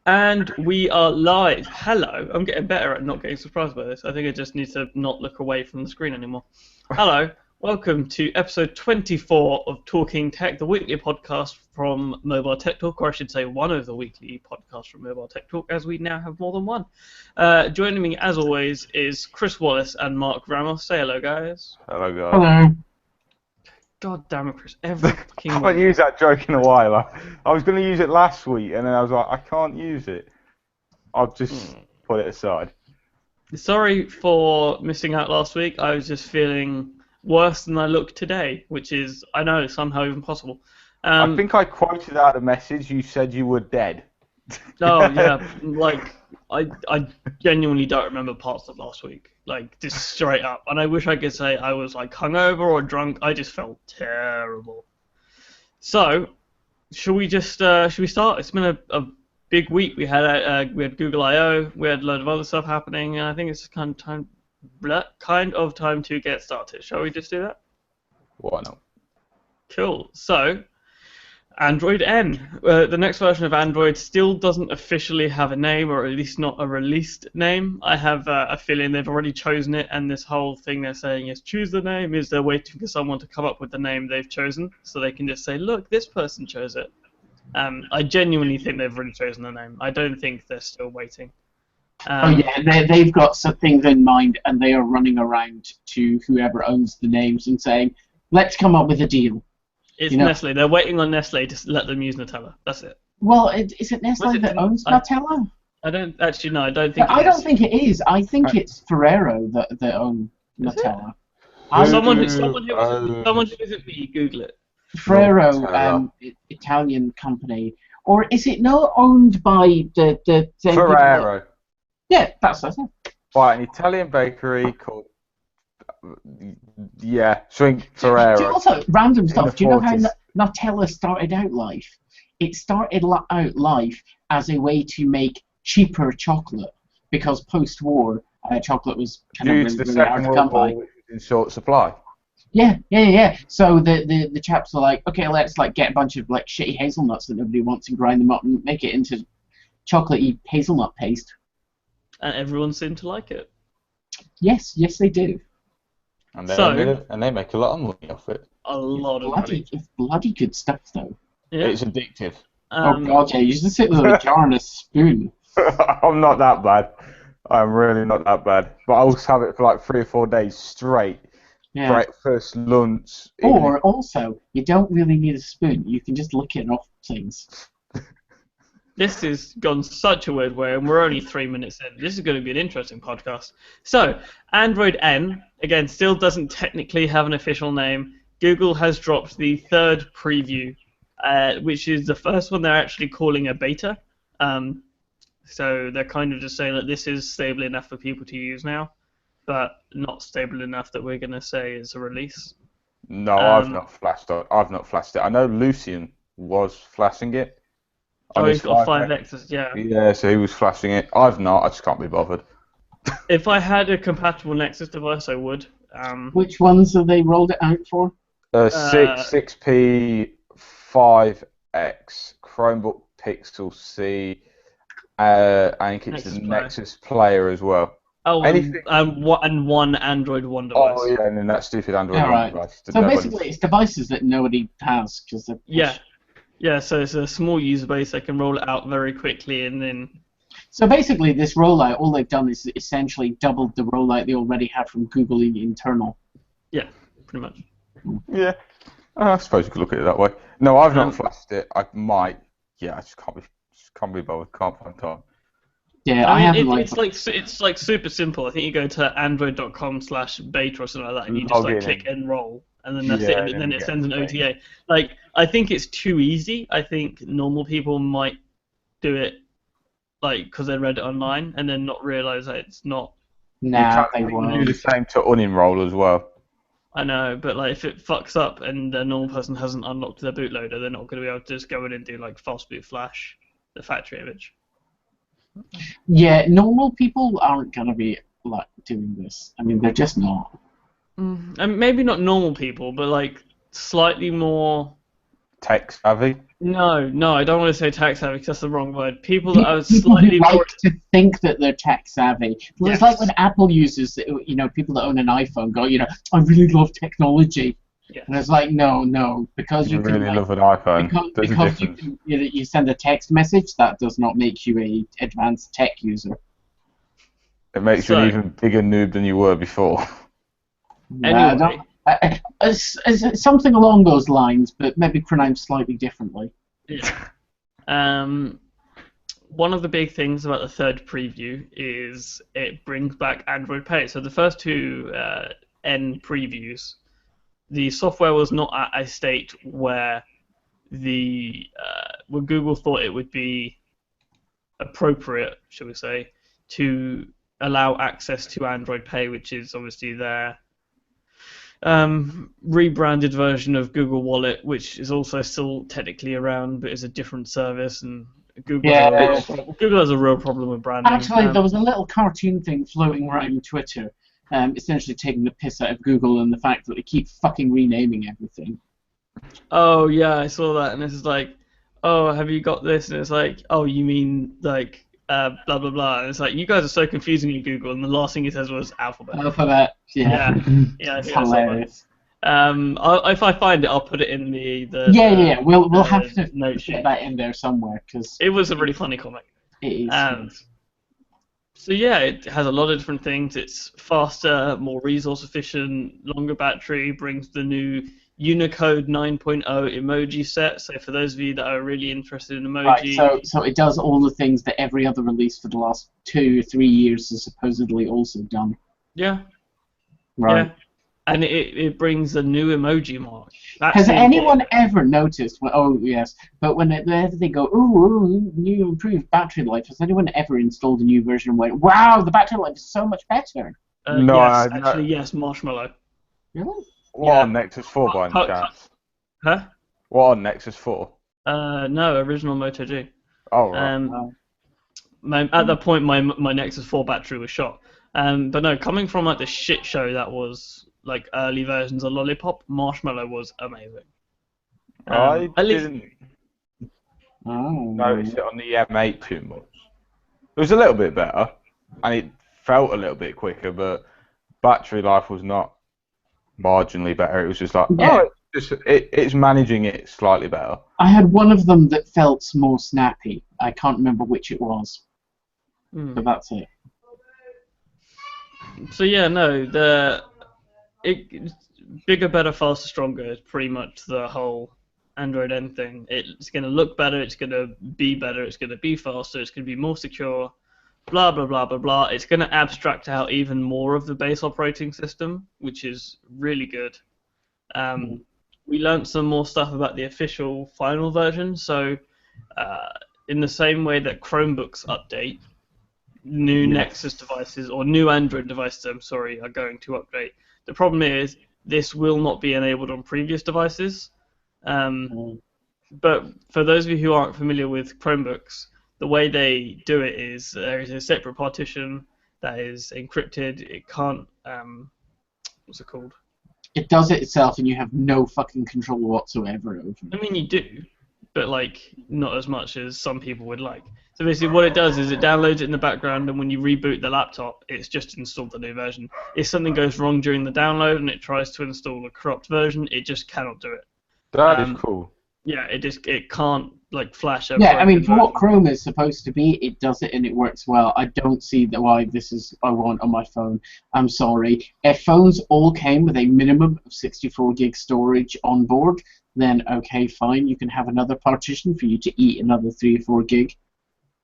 And we are live. Hello. I'm getting better at not getting surprised by this. I think I just need to not look away from the screen anymore. Hello. Welcome to episode 24 of Talking Tech, the weekly podcast from Mobile Tech Talk, or I should say one of the weekly podcasts from Mobile Tech Talk, as we now have more than one. Joining me, as always, is Chris Wallace and Mark Ramos. Say hello, guys. Hello, guys. Hello. God damn it, Chris. Every I fucking haven't week. used that joke in a while. I was going to use it last week, and then I was like, I can't use it. I'll just put it aside. Sorry for missing out last week. I was just feeling worse than I look today, which is, I know, somehow even possible. I think I quoted out a message. You said you were dead. Oh, yeah, like, I genuinely don't remember parts of last week, like, just straight up. And I wish I could say I was, like, hungover or drunk. I just felt terrible. So, should we start? It's been a big week. We had Google I/O, we had a load of other stuff happening, and I think it's kind of time to get started. Shall we just do that? Why not? Cool. So, Android N. The next version of Android still doesn't officially have a name, or at least not a released name. I have a feeling they've already chosen it, and this whole thing they're saying is choose the name, is they're waiting for someone to come up with the name they've chosen, so they can just say, look, this person chose it. I genuinely think they've already chosen the name. I don't think they're still waiting. Oh yeah, they've got some things in mind, and they are running around to whoever owns the names and saying, "Let's come up with a deal." It's You know- Nestle. They're waiting on Nestle to let them use Nutella. That's it. Well, is it Nestle Was it- that owns I- Nutella? I don't actually know. I don't think. I it is. don't think it is. I think Right. it's Ferrero that own Is it? Nutella. Someone who owns isn't me, Google it. Ferrero, Nutella? Italian company, or is it not owned by the same people that- Ferrero. Yeah, that's it. By an Italian bakery called... Yeah, Do Ferrero. you also, random the stuff. Do you know how 40s. Nutella started out life? It started out life as a way to make cheaper chocolate, because post-war, chocolate was kind Due of to the really hard Second to World come by. War, which was in short supply. Yeah. So the chaps are like, okay, let's like get a bunch of like shitty hazelnuts that nobody wants and grind them up and make it into chocolatey hazelnut paste. And everyone seemed to like it. Yes, they do. And So- they make a lot of money off it. A lot of money. It's bloody good stuff though. Yeah. It's addictive. Oh god, yeah, you just sit there with a jar and a spoon. I'm not that bad. I'm really not that bad. But I also have it for like 3 or 4 days straight. Yeah. Breakfast, lunch. Or also, you don't really need a spoon. You can just lick it off things. This has gone such a weird way, and we're only 3 minutes in. This is going to be an interesting podcast. So, Android N, again, still doesn't technically have an official name. Google has dropped the third preview, which is the first one they're actually calling a beta. So they're kind of just saying that this is stable enough for people to use now, but not stable enough that we're going to say it's a release. No, I've not flashed it. I've not flashed it. I know Lucian was flashing it. Oh, on he's his got 5X. 5X, yeah. Yeah, so he was flashing it. I've not. I just can't be bothered. If I had a compatible Nexus device, I would. Which ones have they rolled it out for? 6P 5X Chromebook Pixel C. I think it's Nexus the Player. Nexus Player as well. Oh, Anything- and one Android One device. Oh yeah, and then that stupid Android Alright. device. that So nobody- basically, it's devices that nobody has because they're Yeah, so it's a small user base. They can roll it out very quickly, and then So basically, this rollout, all they've done is essentially doubled the rollout they already had from Google internal. pretty much. Yeah, I suppose you could look at it that way. No, I've Um, not flashed it. I might. Yeah, I just can't be bothered. Can't find time. Yeah, I mean, haven't it's like super simple. I think you go to android.com/beta or something like that, and you just Log like in click and- enroll, and then that's it, Yeah, and then then you it get sends an the OTA. Like, I think it's too easy. I think normal people might do it, like, because they read it online, and then not realize that it's not. Nah, they You can do won't. the same to unenroll as well. I know, but like if it fucks up and the normal person hasn't unlocked their bootloader, they're not going to be able to just go in and do like fast boot flash the factory image. Yeah, normal people aren't gonna be like doing this. I mean, they're just not. And maybe not normal people, but like slightly more tech savvy. No, I don't want to say tech savvy because that's the wrong word. People that are People slightly who like more. to think that they're tech savvy. Well, it's Yes. like when Apple users, people that own an iPhone go, I really love technology. Yes. And it's like, no, because you really can love an iPhone. There's a because you difference. can, you send a text message, that does not make you a advanced tech user. It makes you an even bigger noob than you were before. Anyway, something along those lines, but maybe pronounced slightly differently. yeah. One of the big things about the third preview is it brings back Android Pay. So the first two N previews, the software was not at a state where where Google thought it would be appropriate, shall we say, to allow access to Android Pay, which is obviously their rebranded version of Google Wallet, which is also still technically around, but is a different service. And Google has a real problem with branding. Actually, there was a little cartoon thing floating around Twitter, essentially taking the piss out of Google and the fact that they keep fucking renaming everything. Oh yeah, I saw that, and it's like, oh, have you got this? And it's like, oh, you mean like blah blah blah. And it's like, you guys are so confusing in Google, and the last thing it says was alphabet. Alphabet, yeah. Yeah, It's hilarious. If I find it, I'll put it in the We'll have to note get that in there somewhere because it was a really funny comic. It is. So yeah, it has a lot of different things. It's faster, more resource efficient, longer battery, brings the new Unicode 9.0 emoji set. So for those of you that are really interested in emoji, right, so it does all the things that every other release for the last 2 or 3 years has supposedly also done. Yeah. Right. Yeah. And it brings a new emoji mark. Has anyone ever noticed? Oh yes, but whenever they go, ooh, new improved battery life, has anyone ever installed a new version and went, wow, the battery life is so much better? Yes, Marshmallow. Really? What on Nexus 4 by any chance? Huh? What on Nexus 4? No, original Moto G. Oh, right. At that point, my Nexus 4 battery was shot. But no, coming from like the shit show that was like early versions of Lollipop, Marshmallow was amazing. I didn't notice it on the M8 too much. It was a little bit better, and it felt a little bit quicker, but battery life was not marginally better. It was just like, it's managing it slightly better. I had one of them that felt more snappy. I can't remember which it was, but that's it. So yeah, no, bigger, better, faster, stronger is pretty much the whole Android N thing. It's going to look better, it's going to be better, it's going to be faster, it's going to be more secure, blah, blah, blah, blah, blah. It's going to abstract out even more of the base operating system, which is really good. We learned some more stuff about the official final version, so in the same way that Chromebooks update, new Nexus devices, or new Android devices, are going to update. The problem is, this will not be enabled on previous devices. But for those of you who aren't familiar with Chromebooks, the way they do it is there is a separate partition that is encrypted. It can't, what's it called? It does it itself, and you have no fucking control whatsoever over it. I mean, you do, but like not as much as some people would like. So basically what it does is it downloads it in the background, and when you reboot the laptop, it's just installed the new version. If something goes wrong during the download and it tries to install a corrupt version, it just cannot do it. That is cool. Yeah, it can't like flash. Yeah, I mean, for what Chrome is supposed to be, it does it and it works well. I don't see why this is I want on my phone. I'm sorry. If phones all came with a minimum of 64 gig storage on board, then okay, fine. You can have another partition for you to eat another 3 or 4 gig.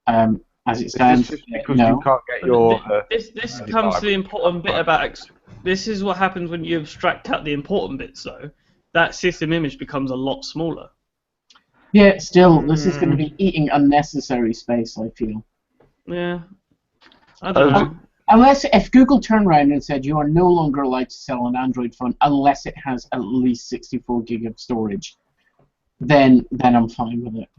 As it stands, because you can't get your. This comes to the important bit about. This is what happens when you abstract out the important bits, though. That system image becomes a lot smaller. Yeah, still, this is going to be eating unnecessary space, I feel. Yeah. I don't know. Unless, if Google turned around and said you are no longer allowed to sell an Android phone unless it has at least 64 gig of storage, then I'm fine with it.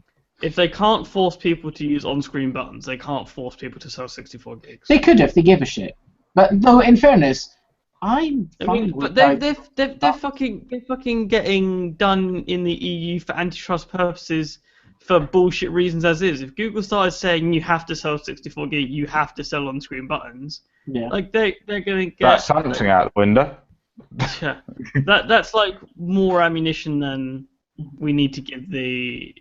If they can't force people to use on-screen buttons, they can't force people to sell 64 gigs. They could if they give a shit. But though, in fairness, I'm I fine mean, with but that. they're fucking getting done in the EU for antitrust purposes for bullshit reasons as is. If Google started saying you have to sell 64 gig, you have to sell on-screen buttons, Yeah. like they're gonna That's get Samsung out the window. yeah, that's like more ammunition than we need to give the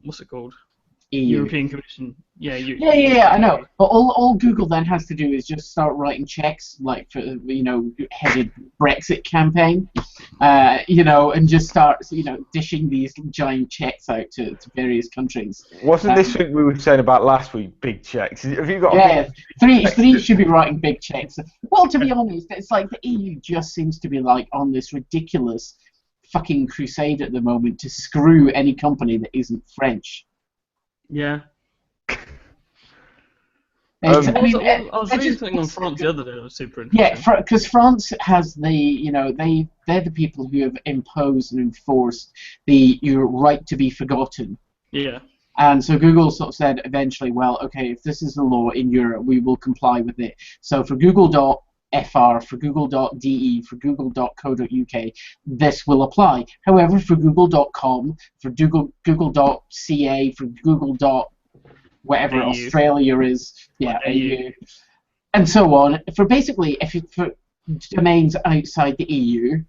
what's it called? EU. European Commission. Yeah, Yeah, I know. But all Google then has to do is just start writing checks, like for headed Brexit campaign, and just start dishing these giant checks out to various countries. Wasn't this what we were saying about last week? Big checks. Have you got? Yeah, three should be writing big checks. Well, to be honest, it's like the EU just seems to be like on this ridiculous fucking crusade at the moment to screw any company that isn't French. Yeah. I I mean, was reading something on France the other day that was super yeah, interesting. because France has they're the people who have imposed and enforced your right to be forgotten. Yeah. And so Google sort of said eventually, well, okay, if this is the law in Europe, we will comply with it. So for Google.fr, for Google.de, for Google.co.uk, this will apply. However, for Google.com, for Google.ca, for Google. Whatever AU. Australia is, yeah, AU. AU, and so on. For basically, for domains outside the EU,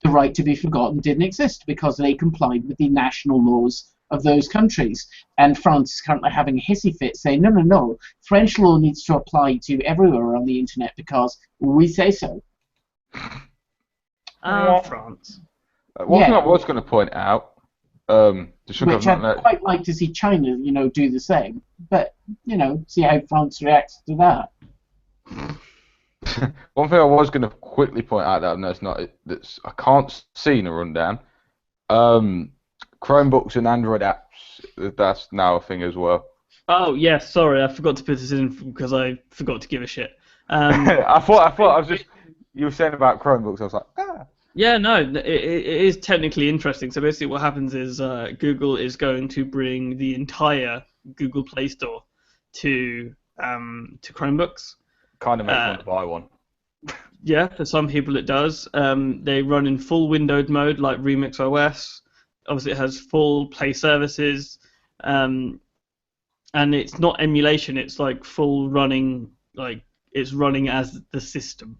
the right to be forgotten didn't exist because they complied with the national laws of those countries. And France is currently having a hissy fit saying, no, French law needs to apply to everywhere on the internet because we say so. France. One thing I was going to point out, which I'd quite like to see China, do the same. But, see how France reacts to that. One thing I was going to quickly point out that I can't see in a rundown. Chromebooks and Android apps, that's now a thing as well. Oh yes, sorry, I forgot to put this in because I forgot to give a shit. I thought I was just you were saying about Chromebooks. I was like, ah. Yeah, no, it is technically interesting. So basically, what happens is Google is going to bring the entire Google Play Store to Chromebooks. Kind of makes me want to buy one. Yeah, for some people it does. They run in full windowed mode like Remix OS. Obviously, it has full Play services, and it's not emulation. It's like full running, like it's running as the system.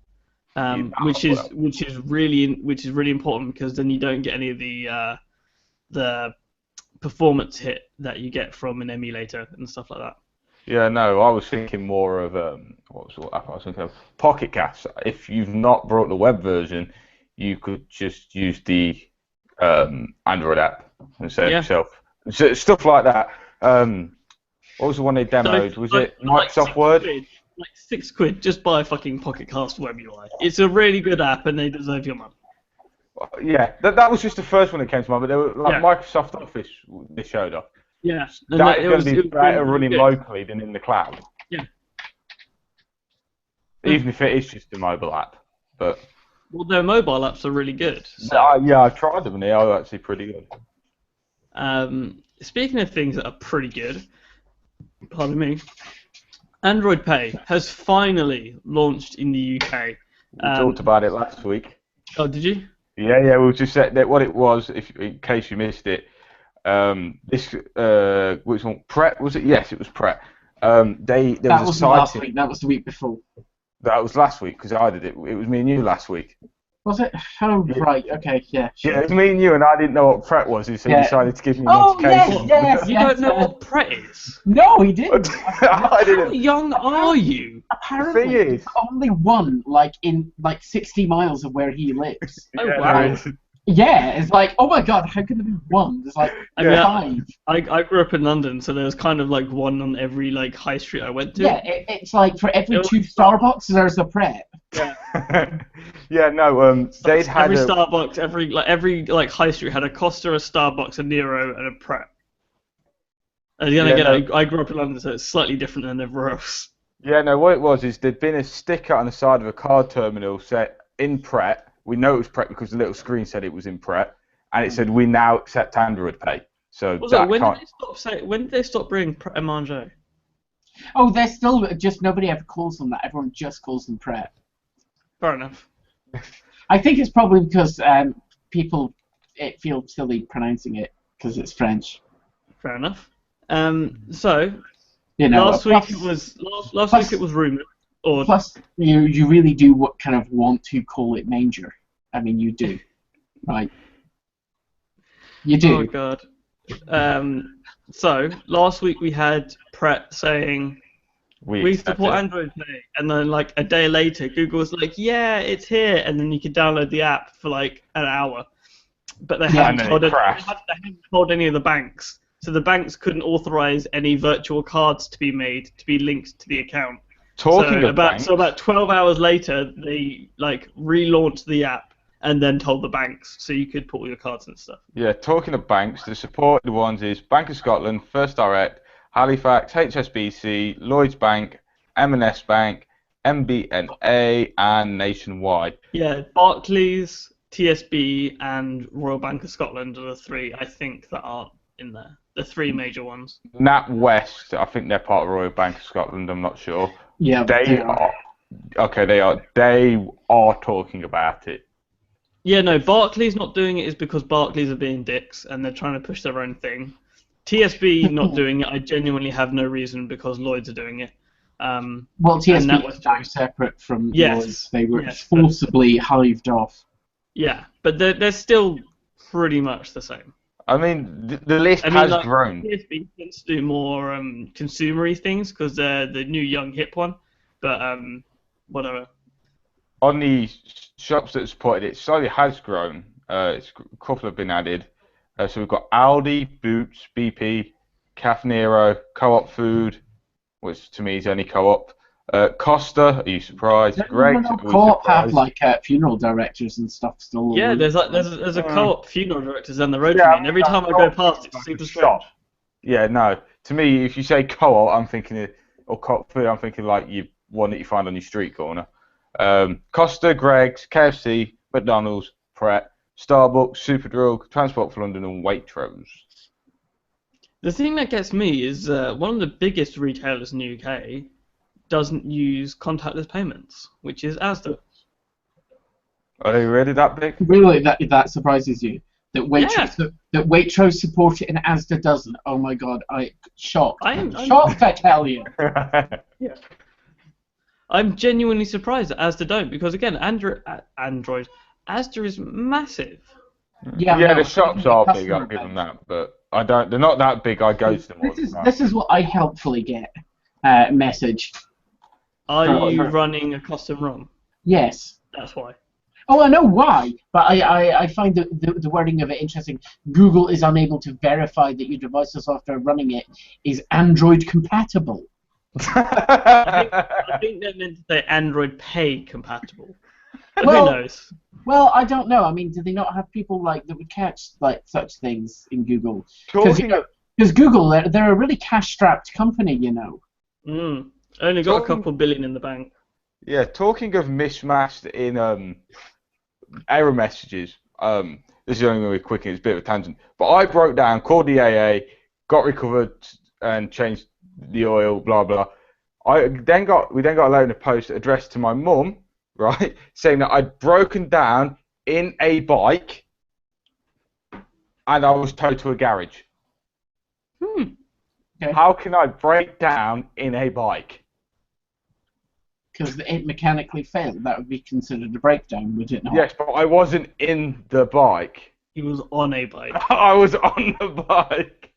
Which is really important because then you don't get any of the performance hit that you get from an emulator and stuff like that. Yeah, no, I was thinking more of what app I was thinking of? Pocket Cast. If you've not brought the web version, you could just use the Android app and save yourself. So, stuff like that. What was the one they demoed? Was it Microsoft Word? Like £6 just buy a fucking Pocket Cast web UI. It's a really good app and they deserve your money. Yeah, that was just the first one that came to mind, but they were like Microsoft Office they showed off. Yeah. That is going to be better running locally than in the cloud. Yeah. Even if it is just a mobile app. But well, their mobile apps are really good. So. I've tried them and they are actually pretty good. Speaking of things that are pretty good, pardon me, Android Pay has finally launched in the UK. We talked about it last week. Oh, did you? Yeah, we just said that what it was, in case you missed it. Which one? Pret, was it? Yes, it was Pret. That was last week. That was the week before. That was last week because I did it. It was me and you last week. Was it? Oh, yeah. Right. Okay. Yeah. Sure. Yeah, it was me and you, and I didn't know what Pret was, so he decided to give me an education. Yes. You don't know what Pret is? No, he didn't. I didn't. How young are you? Apparently, there's only one, in 60 miles of where he lives. Oh wow. Yeah, it's like, oh my god, how can there be one? There's like 5. I grew up in London, so there was kind of like one on every high street I went to. Yeah, it's like for every 2 Starbucks, there's a Pret. Yeah. Yeah, no. They'd had every Starbucks, every high street had a Costa, a Starbucks, a Nero, and a Pret. And then again, I grew up in London, so it's slightly different than everywhere else. Yeah, no. What it was is there'd been a sticker on the side of a card terminal set in Pret. We know it was Pret because the little screen said it was in Pret, and it said we now accept Android Pay. So when did they stop bringing Pret a Manger? Oh, they're still just nobody ever calls them that. Everyone just calls them Pret. Fair enough. I think it's probably because people feel silly pronouncing it because it's French. Fair enough. So You know, last week it was rumored, or plus you really do what kind of want to call it manger. I mean, you do, right? You do. oh god. So last week we had Pret saying we accept support it. Android Pay, and then like a day later, Google was like, yeah, it's here, and then you could download the app for like an hour. But they Yeah, haven't and then told it crashed. they haven't told any of the banks, so the banks couldn't authorize any virtual cards to be made to be linked to the account. Talking of banks, So about 12 hours later, they like relaunched the app and then told the banks so you could put all your cards and stuff. yeah, talking of banks, the supported ones is Bank of Scotland, First Direct, Halifax, HSBC, Lloyds Bank, M&S Bank, MBNA, and Nationwide. Yeah, Barclays, TSB, and Royal Bank of Scotland are the three I think that aren't in there. The three major ones. NatWest, I think they're part of Royal Bank of Scotland. I'm not sure. Yeah, They are. Okay, they are. They are talking about it. Yeah, no, Barclays not doing it is because Barclays are being dicks and they're trying to push their own thing. TSB not doing it, I genuinely have no reason because Lloyds are doing it. Well, TSB is now separate from Lloyds. They were forcibly hived off. Yeah, but they're still pretty much the same. I mean, the list has grown. TSB tends to do more consumery things because they're the new young hip one, but whatever. On the shops that supported it, slowly has grown. A couple have been added. So we've got Aldi, Boots, BP, Caf Nero, Co-op Food, which to me is only Co-op. Costa, are you surprised? Greggs, Co-op have like funeral directors and stuff still. Yeah, there's a Co-op funeral directors down the road from me, and every time I go past, it's super strange. Yeah, no. To me, if you say Co-op, I'm thinking, or Co-op Food, I'm thinking like one that you find on your street corner. Costa, Greggs, KFC, McDonald's, Pret, Starbucks, Superdrug, Transport for London, and Waitrose. The thing that gets me is one of the biggest retailers in the UK doesn't use contactless payments, which is Asda. Are they really that big? Really, that surprises you? That Waitrose support it and Asda doesn't? Oh my god, shocked. I'm shocked, I tell you. Yeah. I'm genuinely surprised that Asda don't, because again, Android, Asda is massive. Yeah, the shops are big, I'll give them that, but they're not that big, I go to them all the time. This is what I helpfully get, message. Are you running a custom ROM? Yes. That's why. Oh, I know why, but I find the wording of it interesting. Google is unable to verify that your device's software running it is Android compatible. I think they're meant to say Android Pay compatible. Who knows? Well, I don't know. I mean, do they not have people that would catch such things in Google? Because Google, they're a really cash-strapped company, you know. Only got a couple billion in the bank. Yeah, talking of mismatched in error messages, this is only going to be quick and it's a bit of a tangent, but I broke down, called the AA, got recovered and changed the oil, blah blah. We then got a load of post addressed to my mum, right, saying that I'd broken down in a bike and I was towed to a garage. Okay. How can I break down in a bike? Because it mechanically failed. That would be considered a breakdown, would it not? Yes, but I wasn't in the bike. He was on a bike. I was on the bike.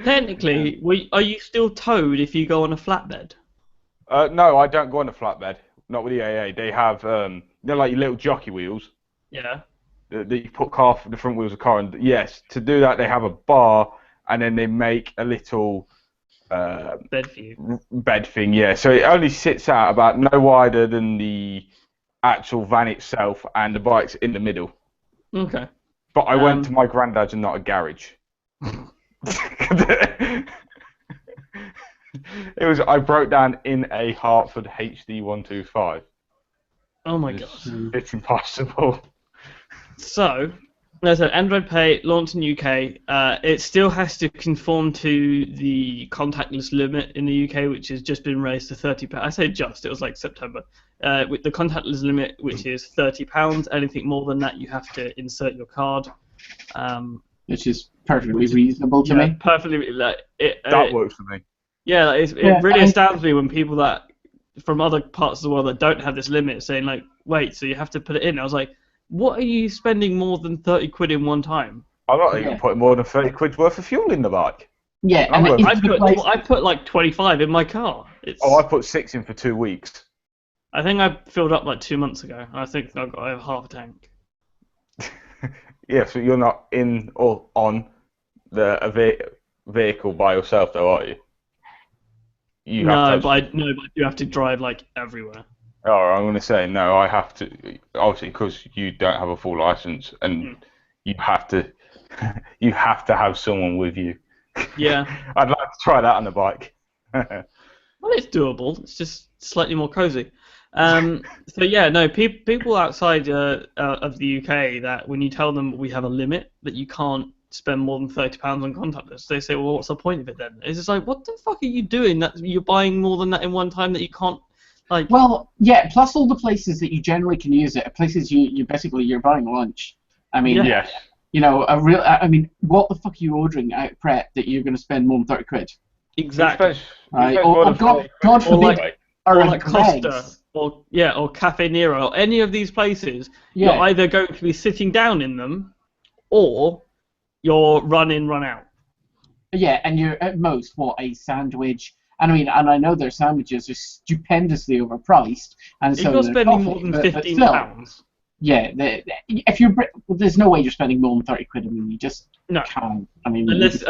Technically, are you still towed if you go on a flatbed? No, I don't go on a flatbed. Not with the AA. They have they're like your little jockey wheels. Yeah. That you put the front wheels of the car, and yes, to do that they have a bar, and then they make a little bed for you. Bed thing, yeah. So it only sits out about no wider than the actual van itself, and the bike's in the middle. Okay. But I went to my granddad's and not a garage. I broke down in a Hartford HD 125. Oh my god. It's impossible. So, No, so Android Pay launched in UK. It still has to conform to the contactless limit in the UK, which has just been raised to £30. I say just, it was like September. With the contactless limit, which is £30. Anything more than that, you have to insert your card. Which is perfectly reasonable to me. Perfectly. That works for me. Yeah, it really astounds me when people that from other parts of the world that don't have this limit saying like, wait, so you have to put it in. I was like, what are you spending more than 30 quid in one time? I'm not even putting more than 30 quid's worth of fuel in the bike. Yeah, I put like 25 in my car. I put 6 in for 2 weeks. I think I filled up like 2 months ago. I think I have half a tank. Yeah, so you're not in or on the vehicle by yourself, though, are you? But I do have to drive like everywhere. Oh, I'm going to say no. I have to, obviously, because you don't have a full license, and you have to have someone with you. Yeah. I'd like to try that on the bike. Well, it's doable. It's just slightly more cozy. So yeah, no, people outside of the UK that when you tell them we have a limit that you can't spend more than £30 on contactless, they say, well, what's the point of it then? It's just like, what the fuck are you doing? That you're buying more than that in one time that you can't. Like, well, yeah. Plus, all the places that you generally can use it are places you're buying lunch. I mean, yes. You know, I mean, what the fuck are you ordering at Pret that you're going to spend more than 30 quid? Exactly. Right. Or God forbid, or like Costa, or Cafe Nero, or any of these places. You're either going to be sitting down in them, or you're run in, run out. Yeah, and you're at most a sandwich. And I mean, and I know their sandwiches are stupendously overpriced, and so if you're spending more than £15, yeah, there's no way you're spending more than 30 quid. I mean, you just can't. I mean, unless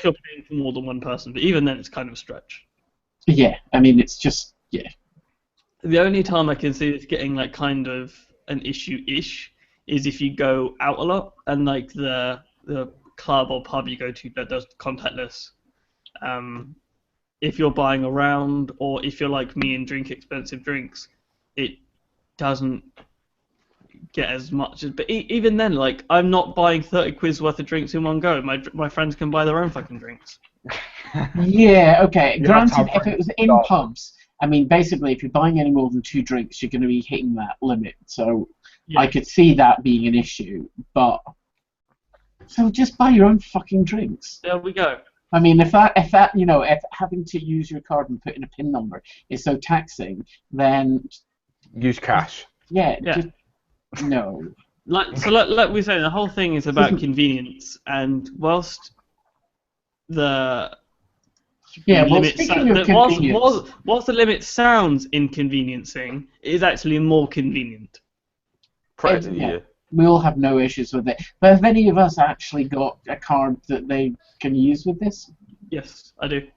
you're paying for more than one person, but even then, it's kind of a stretch. Yeah, I mean, it's just The only time I can see this getting like kind of an issue-ish is if you go out a lot and like the club or pub you go to that does contactless. If you're buying around, or if you're like me and drink expensive drinks, it doesn't get as much. But even then, like, I'm not buying 30 quid worth of drinks in one go. My friends can buy their own fucking drinks. Yeah, okay. Granted, if it was in pubs, I mean, basically, if you're buying any more than 2 drinks, you're going to be hitting that limit. So I could see that being an issue. But so just buy your own fucking drinks. There we go. I mean, if having to use your card and put in a PIN number is so taxing, then use cash. Yeah. Just, no. Like we say, the whole thing is about convenience, and whilst the limit whilst the limit sounds inconveniencing, it is actually more convenient. We all have no issues with it. But have any of us actually got a card that they can use with this? Yes, I do.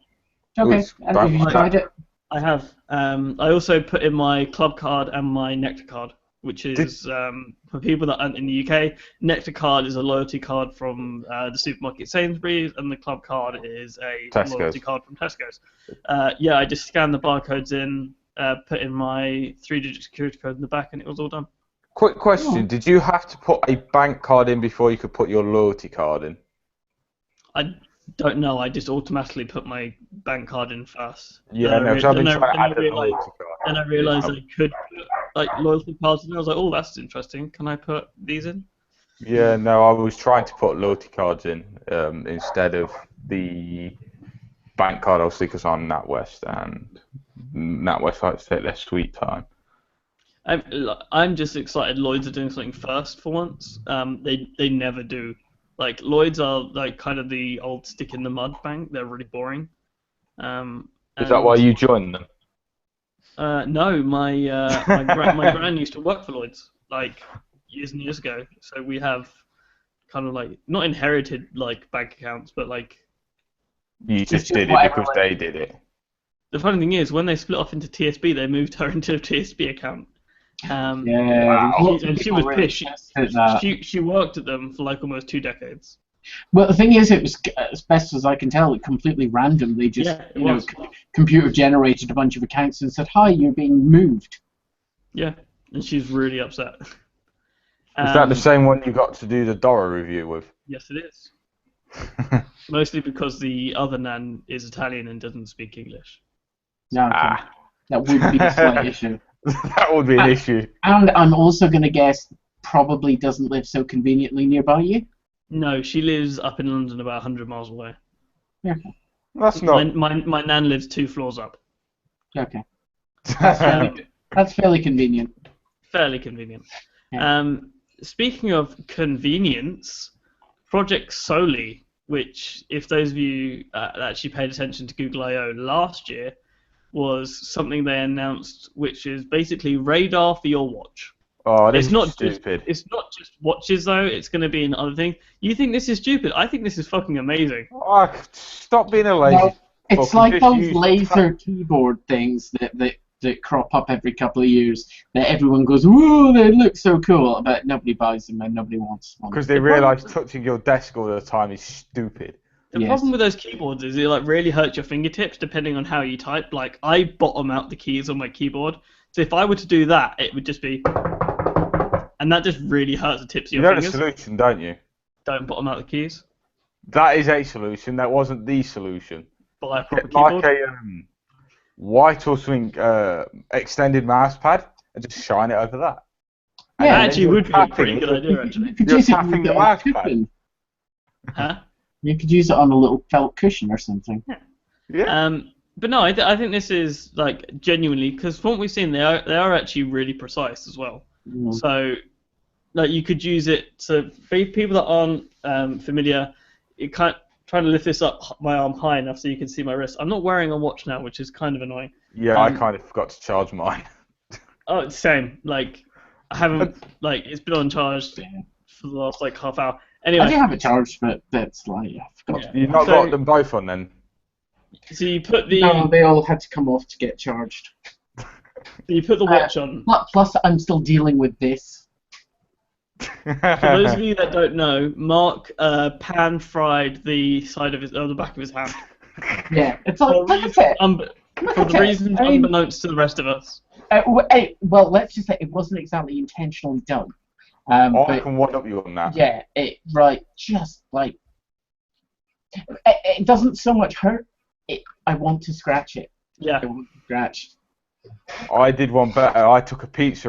Okay. And have you tried it? I have. I also put in my club card and my Nectar card, which is for people that aren't in the UK. Nectar card is a loyalty card from the supermarket Sainsbury's, and the club card is a loyalty card from Tesco's. I just scanned the barcodes in, put in my 3-digit security code in the back, and it was all done. Quick question, did you have to put a bank card in before you could put your loyalty card in? I don't know, I just automatically put my bank card in first. Yeah, no, I've been trying to add a loyalty card. Then I realised I could put like loyalty cards in, I was like, oh, that's interesting, can I put these in? Yeah, no, I was trying to put loyalty cards in instead of the bank card, obviously, because I'm NatWest, and NatWest likes to take their sweet time. I'm just excited Lloyds are doing something first for once. They never do. Like, Lloyds are like kind of the old stick in the mud bank. They're really boring. Is that why you joined them? No, my gran used to work for Lloyds like years and years ago. So we have kind of like not inherited like bank accounts, but like you just did it because they did it. The funny thing is, when they split off into TSB, they moved her into a TSB account. And she was pissed. She worked at them for like almost 2 decades. Well, the thing is, it was, as best as I can tell, completely random. They just, computer generated a bunch of accounts and said, "Hi, you're being moved." Yeah, and she's really upset. Is that the same one you got to do the Dora review with? Yes, it is. Mostly because the other Nan is Italian and doesn't speak English. No, okay. That would be a slight issue. That would be an issue. And I'm also going to guess probably doesn't live so conveniently nearby you. No, she lives up in London about 100 miles away. Okay. That's not... My Nan lives 2 floors up. Okay. That's fairly convenient. Fairly convenient. Yeah. Speaking of convenience, Project Soli, which, if those of you actually paid attention to Google I/O last year, was something they announced, which is basically radar for your watch. Oh, this is stupid. It's not just watches, though. It's going to be in other things. You think this is stupid? I think this is fucking amazing. Oh, stop being a lazy. No, it's like those laser keyboard things that crop up every couple of years that everyone goes, "Whoa, they look so cool," but nobody buys them and nobody wants one. Because they realise touching your desk all the time is stupid. The problem with those keyboards is it like really hurts your fingertips depending on how you type. Like I bottom out the keys on my keyboard, so if I were to do that, it would just be, and that just really hurts the tips of your fingers. You know the solution, don't you? Don't bottom out the keys. That is a solution. That wasn't the solution. Buy a proper keyboard. Like a white or something extended mouse pad and just shine it over that. Yeah, actually, would be a pretty good idea. Actually, you could use it on a mouse pad. Huh? You could use it on a little felt cushion or something. Yeah. But no, I think this is like genuinely, because from what we've seen, they are actually really precise as well. Mm. So, like you could use it. So for people that aren't familiar, it can't. Trying to lift this up my arm high enough so you can see my wrist. I'm not wearing a watch now, which is kind of annoying. Yeah, I kind of forgot to charge mine. Oh, it's the same. Like, I haven't, like, it's been uncharged for the last, like, half hour. Anyway. I do have it charged, but that's like, I forgot. Yeah. You've not got them both on then? So you put the... No, they all had to come off to get charged. So you put the watch on. Plus, I'm still dealing with this. For those of you that don't know, Mark pan-fried the side of the back of his hand. Yeah, it's like, look at it. For the reasons unbeknownst to the rest of us. Well, let's just say it wasn't exactly intentionally done. I can one up you on that. Yeah, just like it doesn't so much hurt. I want to scratch it. Yeah. I want to scratch. I did one better. I took a pizza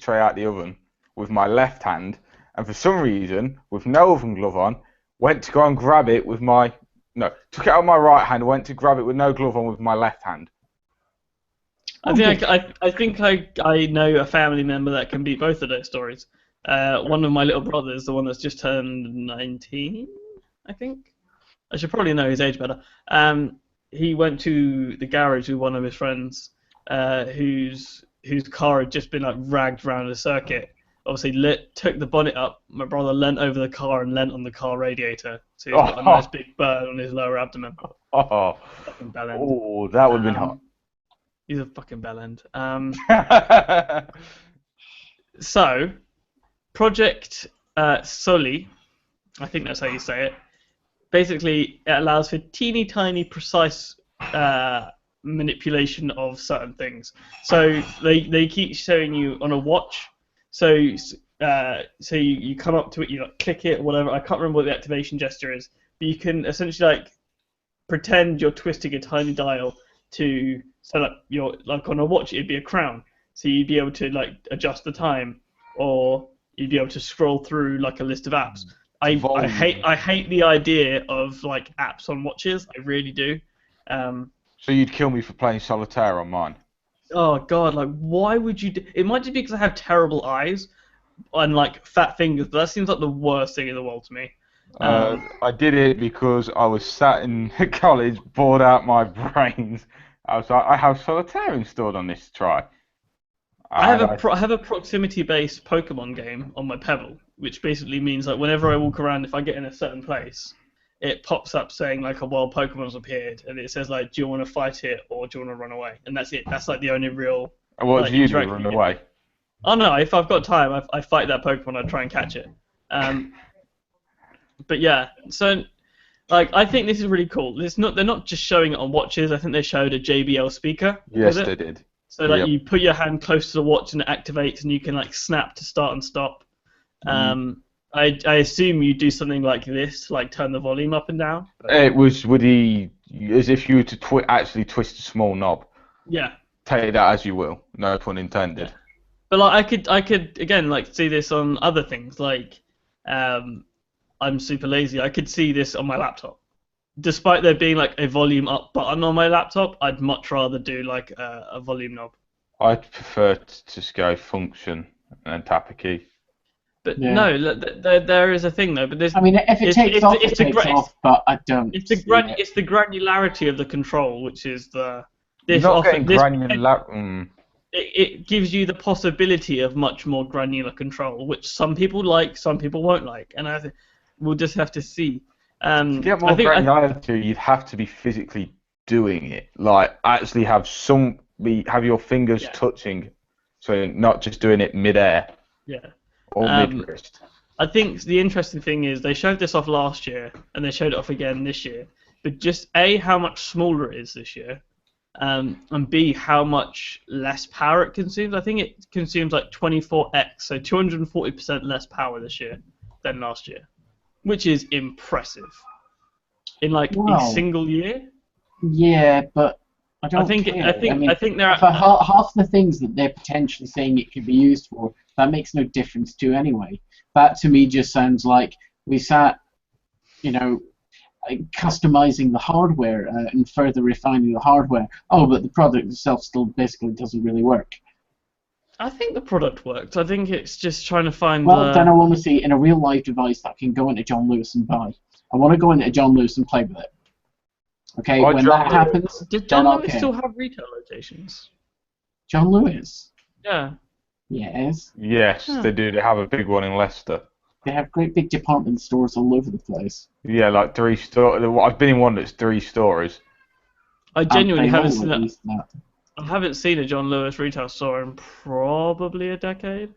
tray out the oven with my left hand, and for some reason, with no oven glove on, went to go and grab it with my... No, took it out of my right hand, went to grab it with no glove on with my left hand. I think I know a family member that can beat both of those stories. One of my little brothers, the one that's just turned 19, I think. I should probably know his age better. He went to the garage with one of his friends, whose car had just been like ragged around a circuit. Obviously, took the bonnet up. My brother leant over the car and leant on the car radiator, so he's got a nice big burn on his lower abdomen. Fucking bellend. Oh, that would have been hot. He's a fucking bellend. So, Project Soli, I think that's how you say it. Basically, it allows for teeny tiny, precise manipulation of certain things. So they keep showing you on a watch. So you come up to it, you like click it or whatever. I can't remember what the activation gesture is, but you can essentially like pretend you're twisting a tiny dial to set up your, like on a watch it'd be a crown. So you'd be able to like adjust the time, or you'd be able to scroll through like a list of apps. I hate the idea of like apps on watches. I really do. So you'd kill me for playing solitaire on mine? Oh god, like why would you do... It might just be because I have terrible eyes and like fat fingers, but that seems like the worst thing in the world to me. I did it because I was sat in college, bored out my brains. I was like, I have solitaire installed on this to try. I have a proximity-based Pokemon game on my Pebble, which basically means like whenever I walk around, if I get in a certain place, it pops up saying like a wild Pokemon's appeared, and it says like, do you want to fight it or do you want to run away? And that's it. That's like the only real. What do you do? Run away? Oh no! If I've got time, I fight that Pokemon. I try and catch it. But yeah, so like I think this is really cool. They're not just showing it on watches. I think they showed a JBL speaker. Yes, they did. So like you put your hand close to the watch and it activates, and you can like snap to start and stop. I assume you do something like this, like turn the volume up and down. It was as if you were to actually twist a small knob. Yeah. Take that as you will. No pun intended. Yeah. But like I could again like see this on other things like I'm super lazy. I could see this on my laptop. Despite there being like a volume up button on my laptop, I'd much rather do like a volume knob. I'd prefer to just go function and tap a key. But Yeah. no, there is a thing though. But there's. I mean, if it takes off, it takes off, but I don't. It's the granularity of the control, which is the. You're not getting granular. It gives you the possibility of much more granular control, which some people like, some people won't like, and I think we'll just have to see. To get more granularity, you'd have to be physically doing it, like actually have your fingers touching, so not just doing it mid-air. Yeah. Or mid-wrist. I think the interesting thing is they showed this off last year, and they showed it off again this year. But just A, how much smaller it is this year, and B, how much less power it consumes. I think it consumes like 24x, so 240% less power this year than last year, which is impressive. In like a single year. Yeah, but I don't. I think there are for half the things that they're potentially saying it could be used for. That makes no difference to anyway. That to me just sounds like we sat, customizing the hardware and further refining the hardware. Oh, but the product itself still basically doesn't really work. I think the product works. I think it's just trying to find. Well, then I want to see in a real life device that I can go into John Lewis and buy. I want to go into John Lewis and play with it. Okay, when that happens, did John Lewis still have retail locations? John Lewis? Yeah. Yes. Yes, they do. They have a big one in Leicester. They have great big department stores all over the place. Yeah, like 3 stories. I've been in one that's 3 stories. I genuinely haven't seen that. I haven't seen a John Lewis retail store in probably a decade.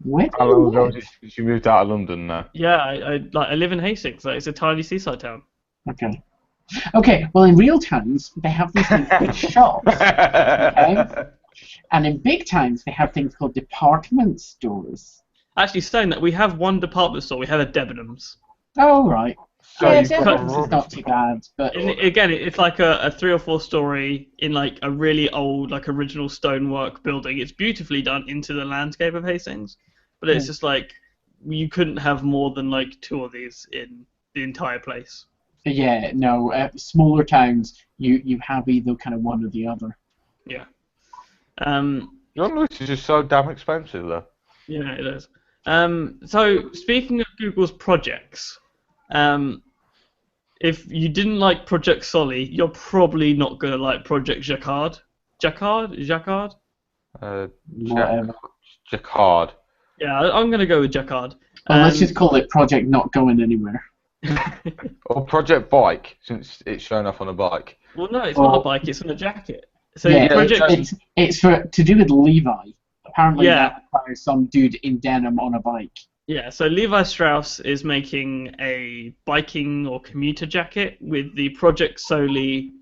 Where How long ago did you moved out of London now? Yeah, I live in Hastings. Like, it's a tiny seaside town. Okay. Okay, well, in real towns, they have these things called shops, okay? And in big towns, they have things called department stores. Actually, saying that, we have one department store. We have a Debenhams. Oh, right. So yeah, Debenhams is not too bad, but... Again, it's like a 3 or 4 story in like a really old, like original stonework building. It's beautifully done into the landscape of Hastings, but it's just like, you couldn't have more than like 2 of these in the entire place. Yeah, no, smaller towns, you have either kind of one or the other. Yeah. John Lewis is just so damn expensive, though. Yeah, it is. So, speaking of Google's projects, if you didn't like Project Solly, you're probably not going to like Project Jacquard. Jacquard? Jacquard. Yeah, I'm going to go with Jacquard. Well, let's just call it Project Not Going Anywhere. Or Project Bike, since it's shown off on a bike. Well, no, it's not a bike, it's on a jacket. So yeah, Project... it's to do with Levi. Apparently that requires some dude in denim on a bike. Yeah, so Levi Strauss is making a biking or commuter jacket with the Project Solly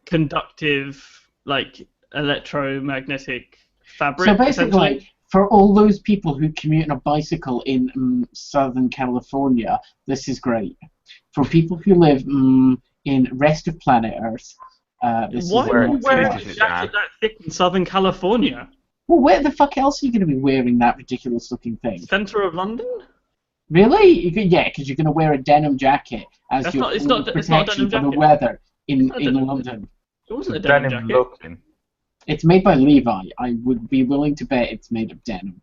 conductive, like, electromagnetic fabric. So basically, for all those people who commute on a bicycle in Southern California, this is great. For people who live in rest of planet Earth, this Why is are you wearing a jacket that thick in Southern California? Well, where the fuck else are you going to be wearing that ridiculous looking thing? Centre of London? Really? Yeah, because you're going to wear a denim jacket as That's your not, it's not a protection denim for the jacket. weather in London. It wasn't a denim jacket. Looking. It's made by Levi. I would be willing to bet it's made of denim.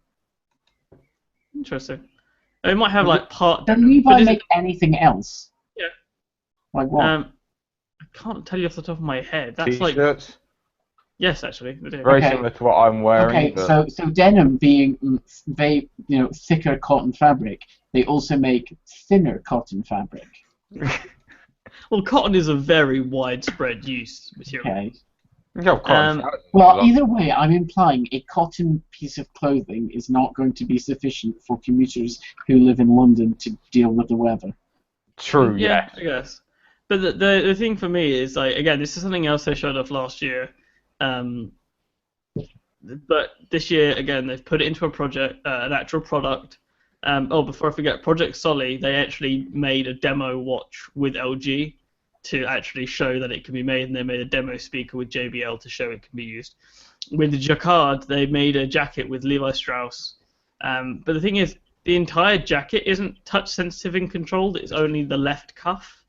Interesting. It might have like part. Does Levi make anything else? Yeah. Like what? I can't tell you off the top of my head. That's T-shirts? like. Yes, actually. They do. Very similar to what I'm wearing. Okay, so denim being thicker cotton fabric, they also make thinner cotton fabric. Well, cotton is a very widespread use material. Okay. Well, Either way, I'm implying a cotton piece of clothing is not going to be sufficient for commuters who live in London to deal with the weather. True, yeah. I guess. But the thing for me is, like, again, this is something else they showed off last year. but this year again they've put it into a project, an actual product. Before I forget, Project Solly, they actually made a demo watch with LG to actually show that it can be made, and they made a demo speaker with JBL to show it can be used. With the Jacquard, they made a jacket with Levi Strauss. But the thing is, the entire jacket isn't touch sensitive and controlled, it's only the left cuff.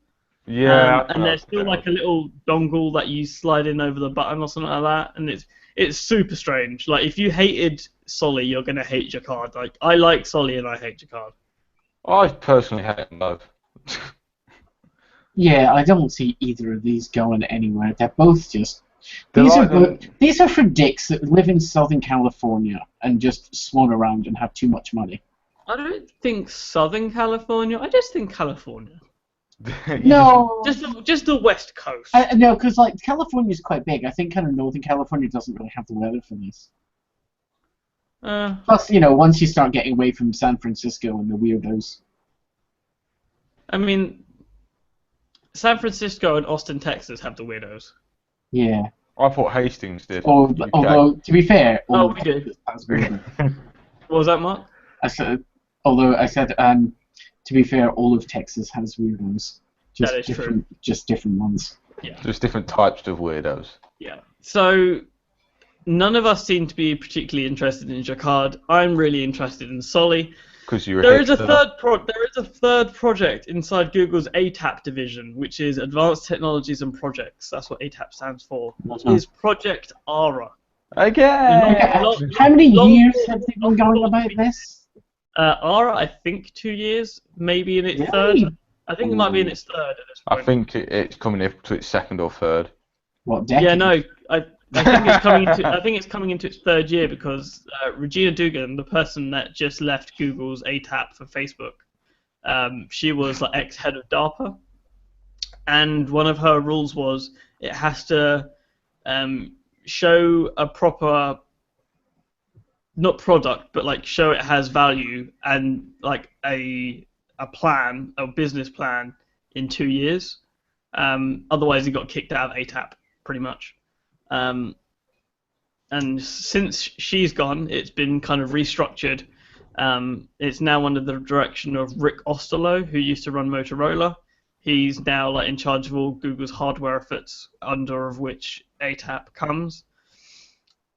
Yeah. And there's still like a little dongle that you slide in over the button or something like that, and it's super strange. Like, if you hated Solly, you're gonna hate Jacquard. Like, I like Solly and I hate Jacquard. I personally hate them both. Yeah, I don't see either of these going anywhere. They're both just. They're These like are these are for dicks that live in Southern California and just swan around and have too much money. I don't think Southern California. I just think California. No, Just the West Coast. no, because like California's quite big. I think kind of Northern California doesn't really have the weather for this. Plus, once you start getting away from San Francisco and the weirdos. I mean, San Francisco and Austin, Texas have the weirdos. Yeah. I thought Hastings did. Although, to be fair, we do. What was that, Mark? I said, to be fair, all of Texas has weirdos. Just that is different, true. Just different ones. Yeah. Just different types of weirdos. Yeah. So, none of us seem to be particularly interested in Jacquard. I'm really interested in Solly. Because you're There is a third project inside Google's ATAP division, which is Advanced Technologies and Projects. That's what ATAP stands for. Is Project Ara. Again. How many years have they been going about this? Ara, I think 2 years, maybe in its third. I think it might be in its third at this point. I think it's coming up to its second or third. What decade? Yeah, no, I think it's coming into. I think it's coming into its third year because Regina Dugan, the person that just left Google's ATAP for Facebook, she was like ex-head of DARPA, and one of her rules was it has to show a proper, not product, but like show it has value and like a plan, a business plan in 2 years. Otherwise, he got kicked out of ATAP, pretty much. And since she's gone, it's been kind of restructured. It's now under the direction of Rick Osterloh, who used to run Motorola. He's now like in charge of all Google's hardware efforts, under of which ATAP comes.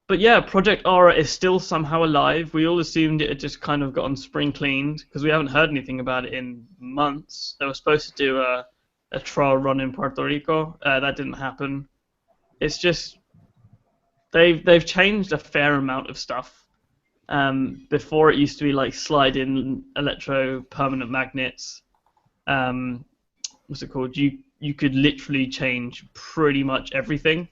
But yeah, Project Ara is still somehow alive. We all assumed it had just kind of gotten spring cleaned because we haven't heard anything about it in months. They were supposed to do a trial run in Puerto Rico. That didn't happen. It's just they've changed a fair amount of stuff. Before it used to be like slide-in electro permanent magnets. What's it called? You could literally change pretty much everything.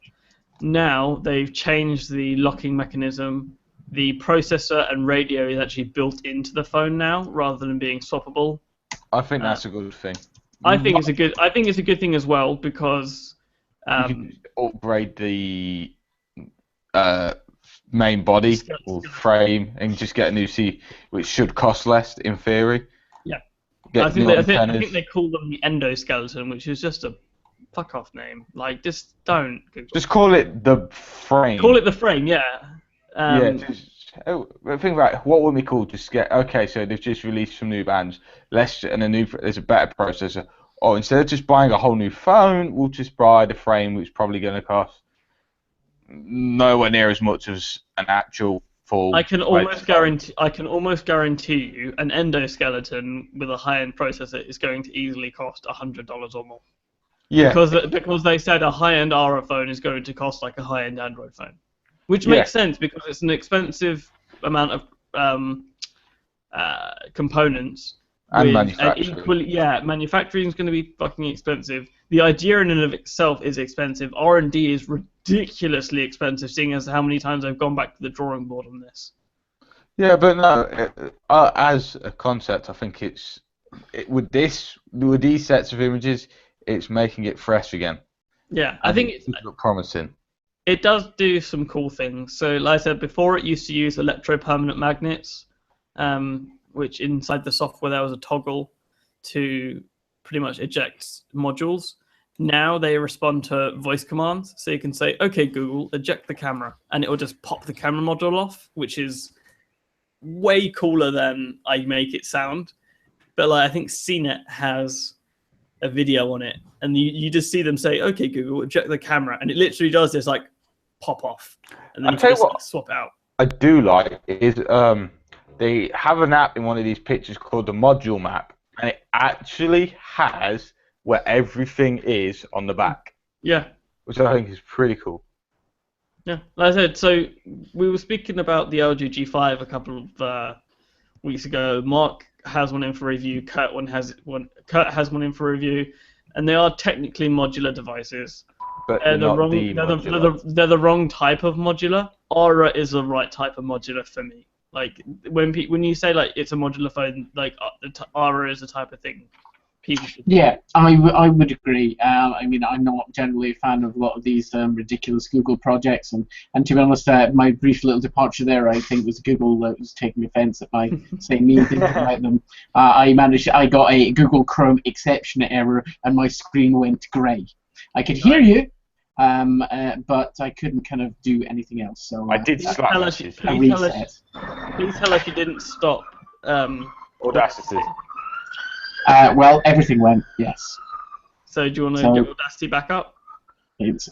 Now they've changed the locking mechanism. The processor and radio is actually built into the phone now, rather than being swappable. I think that's a good thing. I think it's a good thing as well because you can upgrade the main body or frame and just get a new C, which should cost less in theory. Yeah, I think they call them the endoskeleton, which is just a fuck off name. Like, just don't. Just call it the frame. Call it the frame, yeah. Think about it, what would we call just get? Okay, so they've just released some new bands. There's a better processor. Or instead of just buying a whole new phone, we'll just buy the frame, which is probably going to cost nowhere near as much as an actual full. I can almost guarantee you an endoskeleton with a high-end processor is going to easily cost $100 or more. Yeah. Because they said a high-end Ara phone is going to cost like a high-end Android phone, which makes sense because it's an expensive amount of components. And manufacturing. And equally, manufacturing is going to be fucking expensive. The idea in and of itself is expensive. R&D is ridiculously expensive, seeing as how many times I've gone back to the drawing board on this. Yeah, but no, as a concept, I think with these sets of images, it's making it fresh again. Yeah, I think it's promising. It does do some cool things. So, like I said before, it used to use electro-permanent magnets, which inside the software there was a toggle to pretty much eject modules. now they respond to voice commands, so you can say, "Okay, Google, eject the camera," and it will just pop the camera module off, which is way cooler than I make it sound. But like, I think CNET has a video on it, and you just see them say, "Okay, Google, eject the camera," and it literally does this like pop off, and then I'll tell you just what like, swap it out. I do like is they have an app in one of these pictures called the module map, and it actually has where everything is on the back, Yeah. which I think is pretty cool. Yeah, like I said, so we were speaking about the LG G5 a couple of weeks ago. Mark has one in for review. Kurt has one in for review, and they are technically modular devices. But They're the not wrong. the They're modular. they're the wrong type of modular. Aura is the right type of modular for me. Like when you say like it's a modular phone, like Aura is the type of thing people should. Yeah, I would agree. I mean, I'm not generally a fan of a lot of these ridiculous Google projects, and to be honest, my brief little departure there, I think, was Google was taking offence at my saying me thinking about them. I got a Google Chrome exception error, and my screen went grey. I could hear you, but I couldn't kind of do anything else. So I did slap please tell us you didn't stop. Audacity. Well, everything went, yes. So do you want to get Audacity back up? It's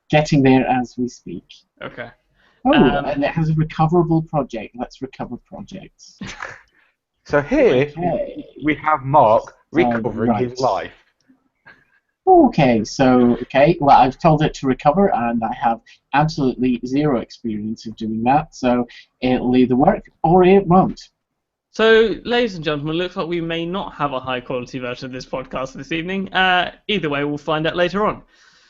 getting there as we speak. Okay. Oh, and it has a recoverable project. Let's recover projects. So here we have Mark recovering his life. Okay, well, I've told it to recover, and I have absolutely zero experience of doing that, so it'll either work or it won't. So, ladies and gentlemen, it looks like we may not have a high-quality version of this podcast this evening. Either way, we'll find out later on.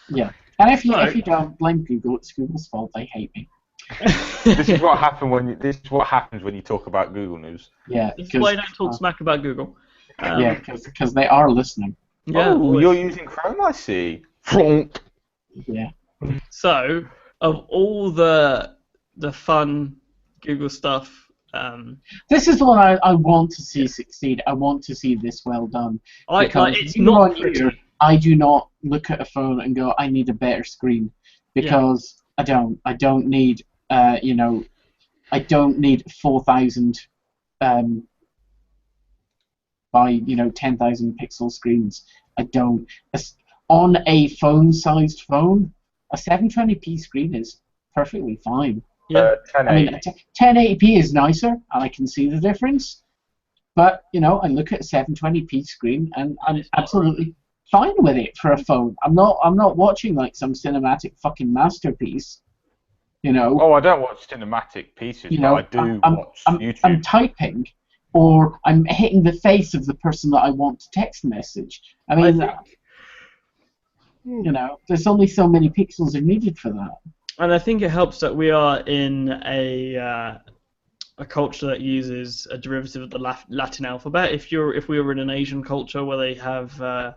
Yeah, and if you don't blame Google, it's Google's fault. They hate me. This is what happens when you talk about Google News. Yeah, this is why I don't talk smack about Google. Yeah, because they are listening. Yeah, you're using Chrome, I see. Yeah. So, of all the fun Google stuff. This is the one I want to see succeed. I want to see this well done. It's not pretty. I do not look at a phone and go, I need a better screen, because I don't. I don't need, I don't need 4,000 by 10,000 pixel screens. I don't. On a phone-sized phone, a 720p screen is perfectly fine. Yeah. 1080. I mean, 1080p is nicer, and I can see the difference. But I look at a 720p screen, and I'm absolutely fine with it for a phone. I'm not watching like some cinematic fucking masterpiece. Oh, I don't watch cinematic pieces, but I do watch YouTube. I'm typing, or I'm hitting the face of the person that I want to text message. I mean, there's only so many pixels are needed for that. And I think it helps that we are in a culture that uses a derivative of the Latin alphabet. If we were in an Asian culture where they have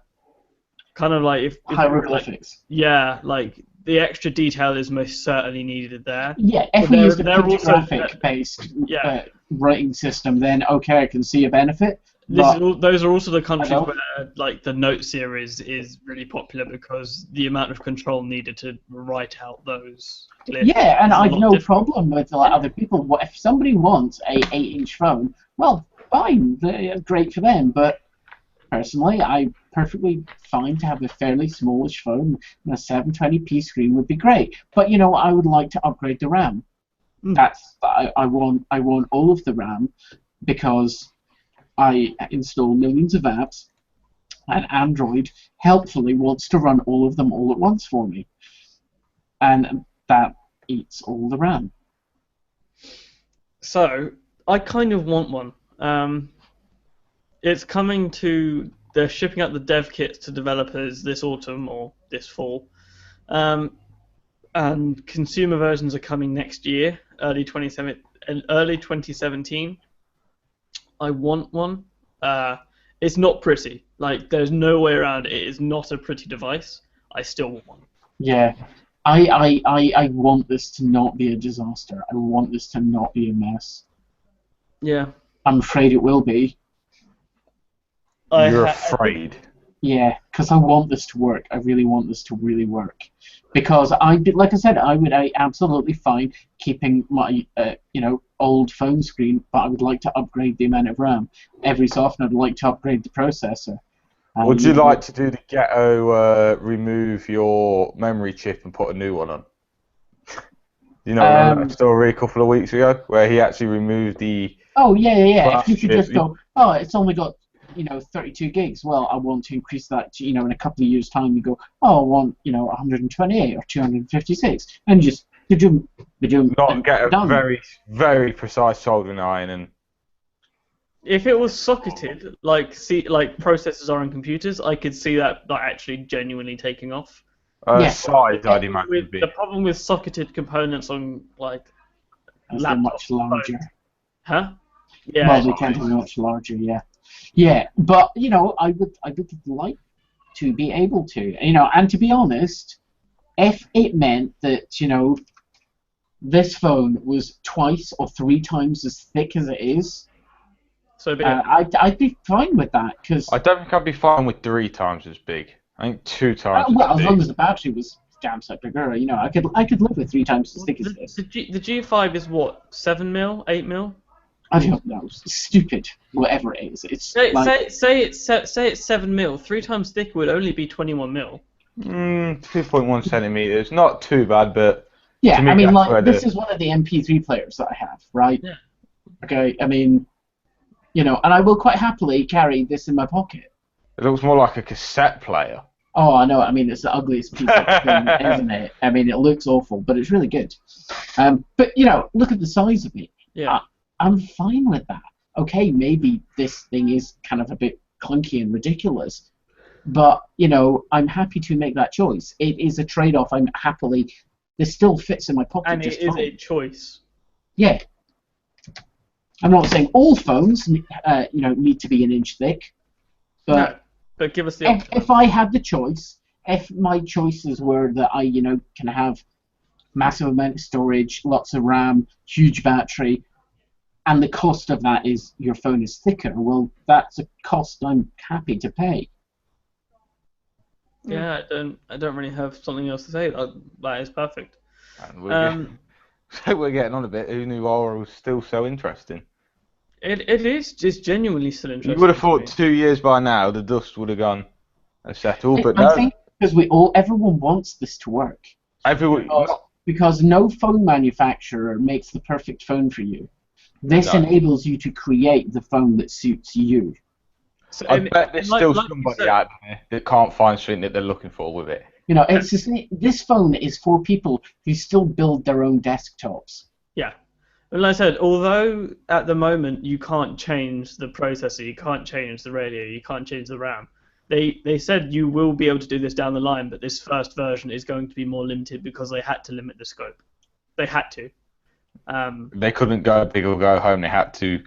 kind of like if hieroglyphics. Like the extra detail is most certainly needed there. Yeah, if we use a pictographic-based writing system, then okay, I can see a benefit. Those are also the countries where like the note series is really popular because the amount of control needed to write out those glyphs. Yeah, and I've no problem with other people. If somebody wants a 8-inch phone, well, fine, great for them. But personally, I'm perfectly fine to have a fairly smallish phone, and a 720p screen would be great. But I would like to upgrade the RAM. I want all of the RAM because I install millions of apps, and Android helpfully wants to run all of them all at once for me, and that eats all the RAM. So I kind of want one. It's coming to. They're shipping out the dev kits to developers this autumn or this fall, and consumer versions are coming next year, early 2017. I want one. It's not pretty. Like, there's no way around it. It is not a pretty device. I still want one. Yeah. I want this to not be a disaster. I want this to not be a mess. Yeah. I'm afraid it will be. You're afraid. Yeah, because I want this to work. I really want this to really work. Because like I said, I absolutely fine keeping my old phone screen, but I would like to upgrade the amount of RAM. Every so often, I'd like to upgrade the processor. Would you like to do the ghetto remove your memory chip and put a new one on? You know, remember that story a couple of weeks ago where he actually removed the. Oh yeah. flash If you could chip? just go, oh, it's only got 32 gigs. Well, I want to increase that to, in a couple of years' time. You go, oh, I want 128 or 256, and just Not get a done. very, very precise soldering iron and. If it was socketed, like processors are in computers, I could see that like actually genuinely taking off. Size, I'd imagine. With the problem with socketed components on like They're much larger. Huh? Yeah. Well, they tend to be much larger. Yeah. Yeah, but I would like to be able to, and to be honest, if it meant that this phone was twice or three times as thick as it is. So I'd be fine with that because I don't think I'd be fine with 3 times as big. I think 2 times. Well, as long as the battery was damn sight bigger, I could live with 3 times as thick as this. The G5 is what, 7 mil, 8 mil? I don't know. Stupid. Whatever it is, it's say it's 7 mil. 3 times thicker would only be 21 mil. 2.1 centimeters. Not too bad, but. Yeah, I mean, this is one of the MP3 players that I have, right? Yeah. Okay, I mean. And I will quite happily carry this in my pocket. It looks more like a cassette player. Oh, I know. I mean, it's the ugliest piece of thing, isn't it? I mean, it looks awful, but it's really good. But look at the size of it. Yeah. I'm fine with that. Okay, maybe this thing is kind of a bit clunky and ridiculous, but I'm happy to make that choice. It is a trade-off. This still fits in my pocket. And it is a choice. Yeah. I'm not saying all phones, need to be an inch thick, but no, but give us the option. If I had the choice, if my choices were that I, can have massive amount of storage, lots of RAM, huge battery, and the cost of that is your phone is thicker, well, that's a cost I'm happy to pay. Yeah, I don't really have something else to say. That is perfect. And we're getting on a bit. Who knew Aura was still so interesting? It is just genuinely still interesting. You would have thought 2 years by now the dust would have gone and settled, but I no. think because everyone wants this to work. Everyone. Because no phone manufacturer makes the perfect phone for you. This enables you to create the phone that suits you. So, I bet there's still somebody out there that can't find something that they're looking for with it. It's just, this phone is for people who still build their own desktops. Yeah. And like I said, although at the moment you can't change the processor, you can't change the radio, you can't change the RAM, they said you will be able to do this down the line, but this first version is going to be more limited because they had to limit the scope. They had to. They couldn't go big or go home. They had to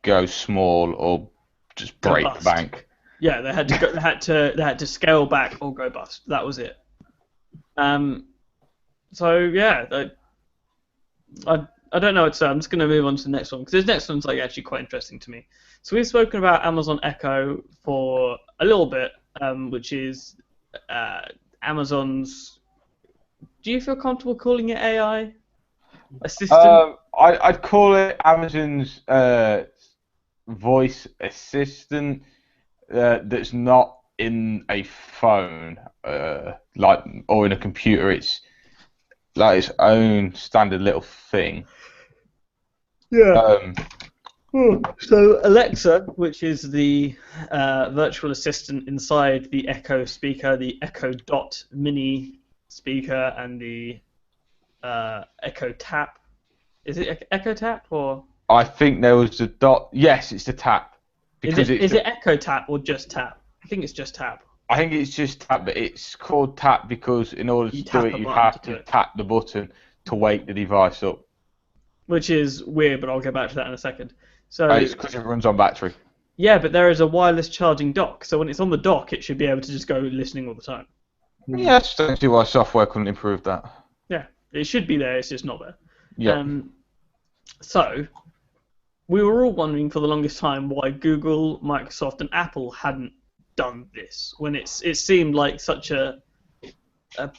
go small or just break the bank. Yeah, they had to go, they had to scale back or go bust. That was it. So yeah, I don't know what to say. I'm just going to move on to the next one because this next one's actually quite interesting to me. So we've spoken about Amazon Echo for a little bit, which is Amazon's. Do you feel comfortable calling it AI assistant? I'd call it Amazon's voice assistant that's not in a phone, or in a computer. It's like its own standard little thing. Yeah. So Alexa, which is the virtual assistant inside the Echo speaker, the Echo Dot mini speaker, and the Echo Tap. Is it Echo Tap or? I think there was the Dot. Yes, it's the Tap. Is it Echo Tap or just Tap? I think it's just Tap. I think it's just Tap, but it's called Tap because in order to do it, you have to tap the button to wake the device up. Which is weird, but I'll get back to that in a second. So it's because it runs on battery. Yeah, but there is a wireless charging dock, so when it's on the dock, it should be able to just go listening all the time. Yeah, I just don't see why software couldn't improve that. Yeah, it should be there, it's just not there. Yeah. So, we were all wondering for the longest time why Google, Microsoft, and Apple hadn't done this when it seemed like such a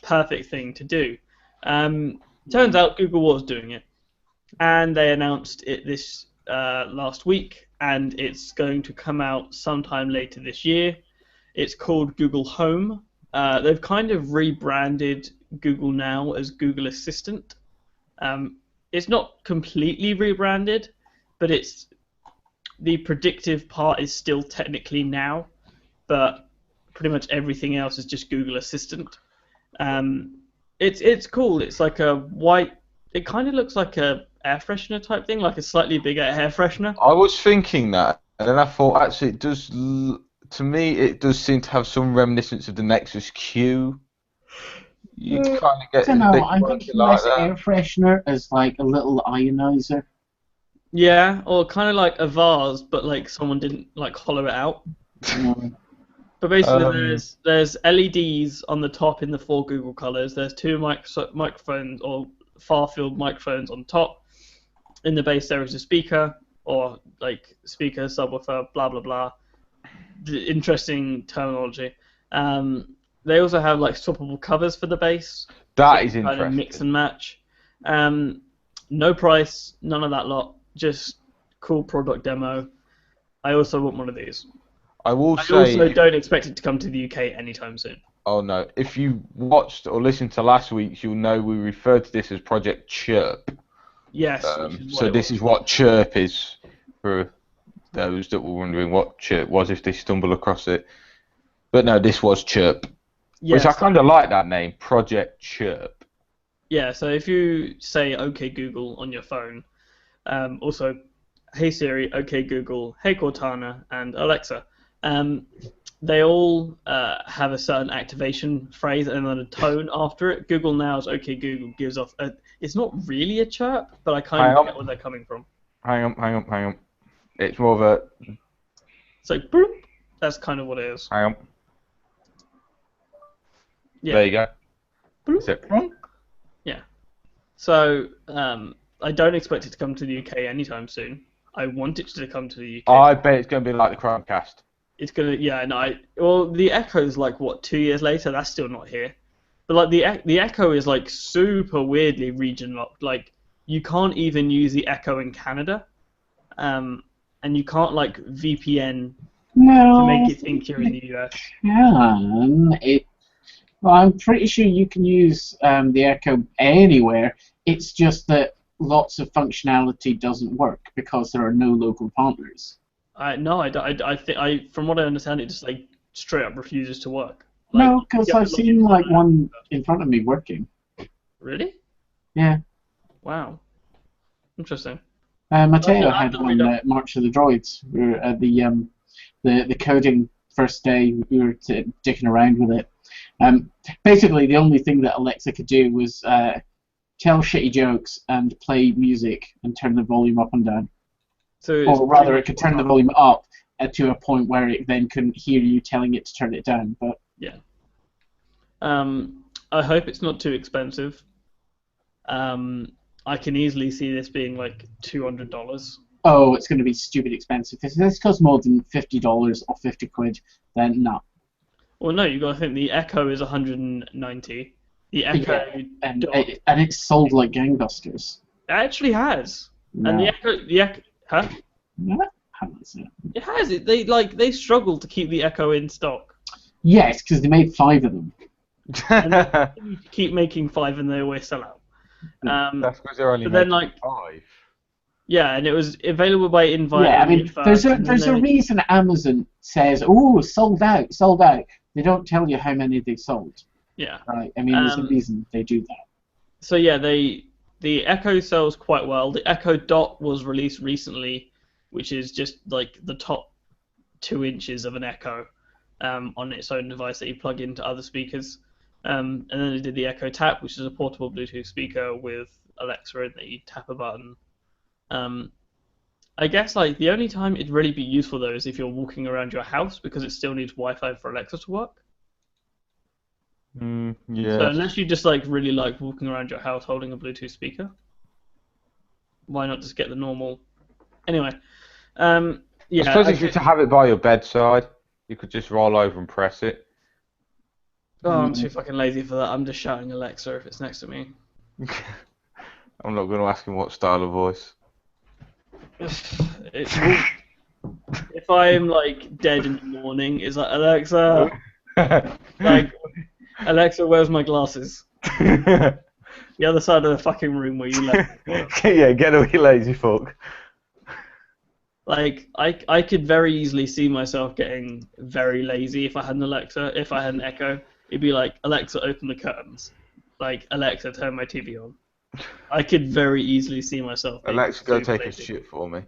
perfect thing to do. Turns out Google was doing it, and they announced it this last week, and it's going to come out sometime later this year. It's called Google Home. They've kind of rebranded Google Now as Google Assistant. It's not completely rebranded, but the predictive part is still technically Now, but pretty much everything else is just Google Assistant. It's cool. It's like a white. It kind of looks like a air freshener type thing, like a slightly bigger air freshener. I was thinking that, and then I thought actually it does. To me, it does seem to have some reminiscence of the Nexus Q. You kind of get. I don't know. bit I'm quirky thinking like less that. air freshener as like a little ionizer. Yeah, or kind of like a vase, but like someone didn't like hollow it out. But basically, there's LEDs on the top in the 4 Google colors. There's 2 microphones or far-field microphones on top. In the base, there is a speaker or like speaker, subwoofer, blah blah blah. The interesting terminology. They also have like swappable covers for the base. That so is kind of interesting. mix and match. No price, none of that lot. Just cool product demo. I also want one of these. I will I say. also don't expect it to come to the UK anytime soon. Oh no! If you watched or listened to last week's, you'll know we referred to this as Project Chirp. Yes. So this is what Chirp is for those that were wondering what Chirp was if they stumble across it. But no, this was Chirp, Yes. which I kind of like that name, Project Chirp. Yeah. So if you say "OK Google" on your phone, also, "Hey Siri," "OK Google," "Hey Cortana," and Alexa. They all have a certain activation phrase and then a tone after it. Google Now's "OK Google" gives off it's not really a chirp, but I kind of get where they're coming from. Hang on. It's more of a. It's like boop. That's kind of what it is. Hang on. Yeah. There you go. Boop. Is it? Yeah. So I don't expect it to come to the UK anytime soon. I want it to come to the UK. I bet it's going to be like the Chromecast. It's gonna, well, the Echo's like what 2 years later. That's still not here. But like the Echo is like super weirdly region locked. Like you can't even use the Echo in Canada, and you can't like VPN to make it think you're in the US. Well, I'm pretty sure you can use the Echo anywhere. It's just that lots of functionality doesn't work because there are no local partners. No, I think from what I understand, it just like straight up refuses to work. Like, No, because I've seen like one in front of me working. Really? Yeah. Wow. Interesting. Mateo had one at March of the Droids. We were at the coding first day. We were dicking around with it. Basically, the only thing that Alexa could do was tell shitty jokes and play music and turn the volume up and down. Or rather, it could turn the volume up to a point where it then couldn't hear you telling it to turn it down. But yeah. I hope it's not too expensive. I can easily see this being like $200. Oh, it's going to be stupid expensive. If this costs more than $50 or 50 quid, then no. Well, no, you got to think the Echo is 190. The Echo and it's sold like gangbusters. It actually has. No. And the Echo, huh? No, how is it? It has it. They struggle to keep the Echo in stock. Yes, because they made 5 of them. And they keep making 5, and they always sell out. That's because they're only then, making 5. Yeah, and it was available by invite. Yeah, I mean, there's a reason Amazon says, "Oh, sold out, sold out." They don't tell you how many they sold. Yeah. Right. I mean, there's a reason they do that. So yeah, the Echo sells quite well. The Echo Dot was released recently, which is just like the top 2 inches of an Echo on its own device that you plug into other speakers. And then they did the Echo Tap, which is a portable Bluetooth speaker with Alexa in that you tap a button. I guess like the only time it'd really be useful though is if you're walking around your house because it still needs Wi-Fi for Alexa to work. Yeah. So unless you just like really like walking around your house holding a Bluetooth speaker, why not just get the normal? Anyway, yeah. I suppose if you to have it by your bedside. You could just roll over and press it. Oh, I'm too fucking lazy for that. I'm just shouting Alexa if it's next to me. I'm not going to ask him what style of voice. If I'm like dead in the morning, it's like Alexa, like Alexa, where's my glasses? The other side of the fucking room where you left. Yeah, get away, lazy fuck. Like I could very easily see myself getting very lazy if I had an Alexa. If I had an Echo, it'd be like Alexa, open the curtains. Like Alexa, turn my TV on. I could very easily see myself. Alexa, go super take lazy. a shit for me.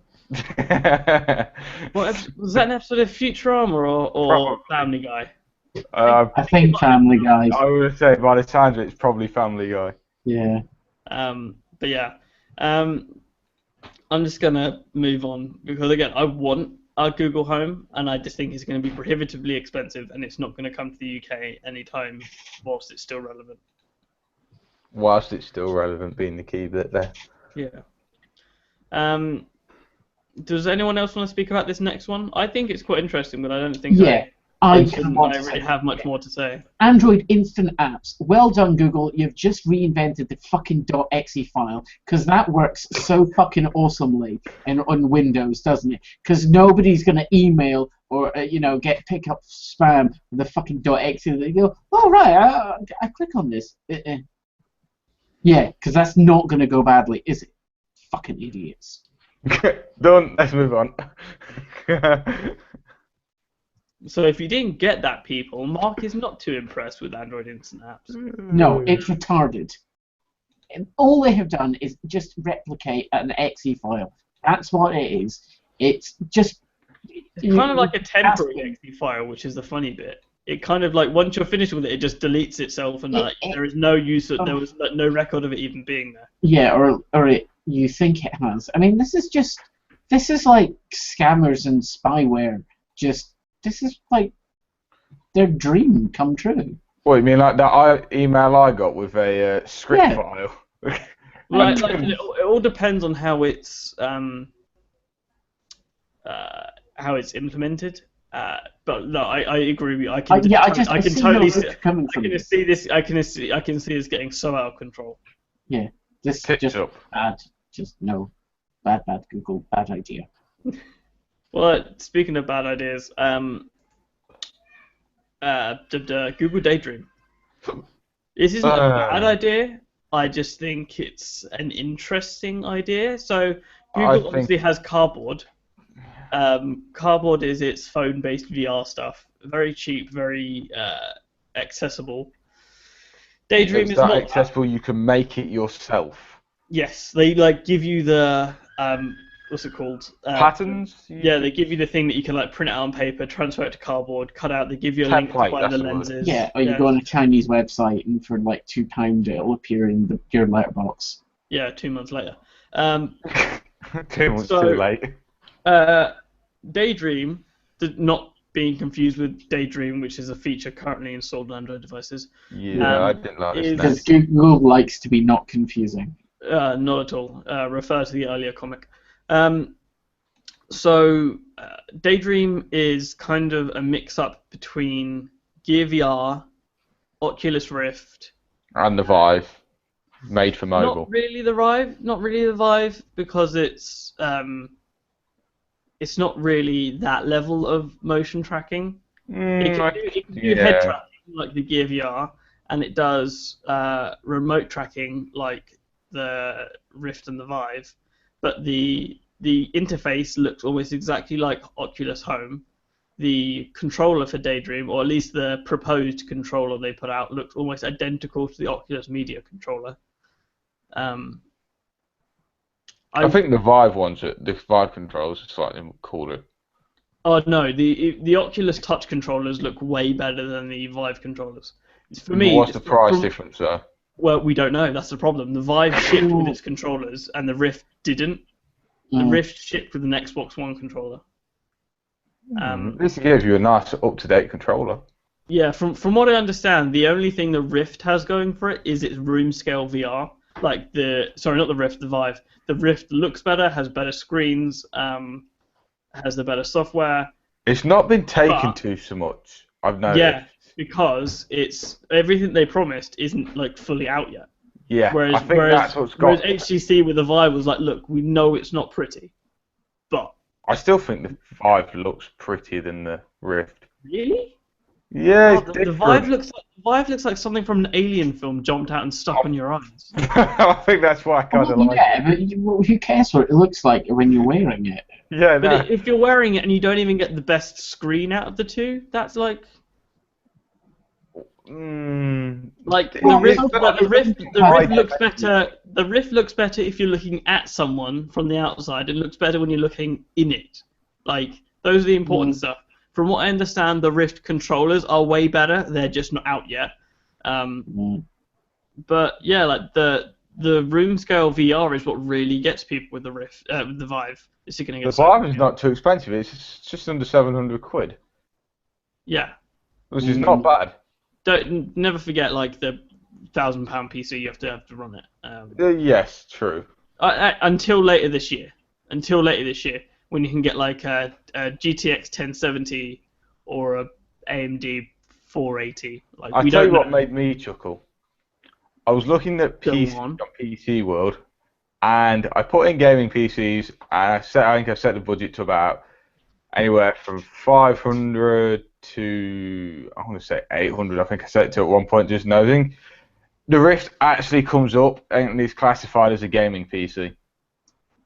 Was that an episode of Futurama or Family Guy? I think Family Guy. I would say by the sounds of it, it's probably Family Guy. Yeah. But yeah, I'm just gonna move on because again, I want our Google Home, and I just think it's going to be prohibitively expensive, and it's not going to come to the UK anytime whilst it's still relevant. Whilst it's still relevant, being the key bit there. Yeah. Does anyone else want to speak about this next one? I think it's quite interesting, but I don't think I really have much more to say. Android Instant Apps. Well done, Google. You've just reinvented the fucking .exe file, because that works so fucking awesomely on Windows, doesn't it? Because nobody's going to email or pick up spam with the fucking .exe. They go, oh right, I click on this. Yeah, because that's not going to go badly, is it? Fucking idiots. Done. Let's move on. So if you didn't get that, people, Mark is not too impressed with Android Instant Apps. No, it's retarded. And all they have done is just replicate an exe file. That's what it is. It's just... It's kind of like a temporary exe file, which is the funny bit. It kind of like, once you're finished with it, it just deletes itself, and there is no use of, there was no record of it even being there. Yeah, or you think it has. I mean, this is like scammers and spyware. This is like their dream come true. What, you mean like that email I got with a script file? It all depends on how it's implemented. But no, I agree with you. I can totally see this. I can see this getting so out of control. Yeah, this just bad. Just no, bad Google, bad idea. Well, speaking of bad ideas, Google Daydream. This isn't a bad idea. I just think it's an interesting idea. So Google obviously has Cardboard. Cardboard is its phone-based VR stuff. Very cheap, very accessible. Daydream is not accessible. You can make it yourself. Yes, they give you the what's it called? Patterns? Yeah, they give you the thing that you can print out on paper, transfer it to Cardboard, cut out. They give you a link to buy the lenses. Yeah, or you go on a Chinese website and for £2 it'll appear in your letterbox. Yeah, 2 months later. 2 months too late. Daydream, not being confused with Daydream, which is a feature currently installed on Android devices. Yeah, I didn't like this. Because Google likes to be not confusing. Not at all. Refer to the earlier comic. So Daydream is kind of a mix-up between Gear VR, Oculus Rift, and the Vive, made for mobile. Not really the Vive, because it's not really that level of motion tracking. It can do head tracking like the Gear VR, and it does remote tracking like the Rift and the Vive, but the interface looks almost exactly like Oculus Home. The controller for Daydream, or at least the proposed controller they put out, looks almost identical to the Oculus Media controller. I think the Vive the Vive controls are slightly cooler. Oh no, the Oculus Touch controllers look way better than the Vive controllers. For me, what's the price difference there? Well, we don't know. That's the problem. The Vive shipped with its controllers, and the Rift didn't. The Rift shipped with an Xbox One controller. This gives you a nice up-to-date controller. Yeah, from what I understand, the only thing the Rift has going for it is its room scale VR. Not the Rift, the Vive. The Rift looks better, has better screens, has the better software. It's not been taken But- to so much. I've noticed. Yeah, because it's everything they promised isn't like fully out yet. Yeah, I think that's what's Whereas got. HTC with the Vive was like, look, we know it's not pretty, but I still think the Vive looks prettier than the Rift. really, Yeah, oh, it's the Vive different. looks like something from an Alien film jumped out and stuck on your eyes. I think that's why I kind of Well, like yeah, it. but who cares what it looks like when you're wearing it? Yeah, no. But if you're wearing it and you don't even get the best screen out of the two, that's like like the Well, Rift. so But the Rift high looks definition. better. The Rift looks better if you're looking at someone from the outside. It looks better when you're looking in it. Like those are the important stuff. From what I understand, the Rift controllers are way better. They're just not out yet. But yeah, like the room scale VR is what really gets people with the Rift, with the Vive. Is it going to The get so Vive is not too expensive. It's just under 700 quid, Yeah. which is not bad. Don't never forget like the £1,000 PC you have to run it. Yes, true. Until later this year. Until later this year, when you can get like a GTX 1070 or a AMD 480. Like I we tell don't you what know. made me chuckle. I was looking at Go PC on. on PC World, and I put in gaming PCs, and I think I set the budget to about anywhere from 500 to I want to say 800. I think I set it to at one point, just nosing. The Rift actually comes up and is classified as a gaming PC.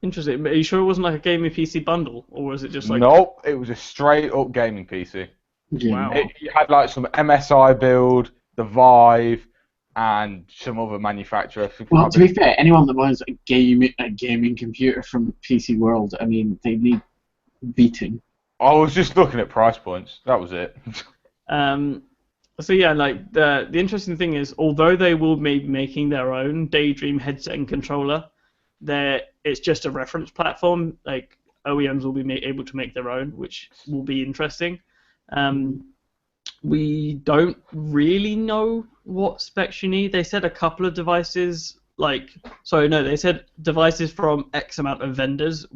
Interesting. Are you sure it wasn't like a gaming PC bundle, or was it just like? Nope, it was a straight up gaming PC. Wow. It had like some MSI build, the Vive, and some other manufacturer. Well, to be fair, anyone that buys a gaming computer from PC World, I mean, they need beating. I was just looking at price points. That was it. So yeah, like the interesting thing is, although they will be making their own Daydream headset and controller, it's just a reference platform. Like OEMs will be able to make their own, which will be interesting. We don't really know what specs you need. They said a couple of devices, they said devices from X amount of vendors,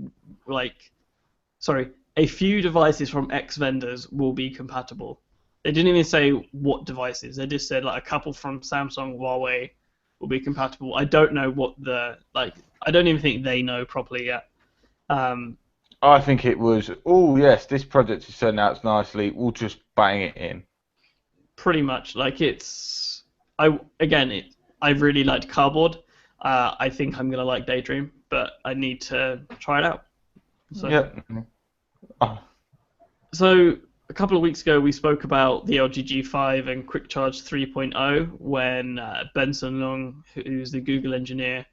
a few devices from X vendors will be compatible. They didn't even say what devices. They just said like a couple from Samsung, Huawei will be compatible. I don't know what I don't even think they know properly yet. I think it was, oh yes, this project is turning out nicely. We'll just bang it in. Pretty much, I really liked Cardboard. I think I'm gonna like Daydream, but I need to try it out. So, Yeah. Oh. So a couple of weeks ago, we spoke about the LG G5 and Quick Charge 3.0 when Benson Leung, who's the Google engineer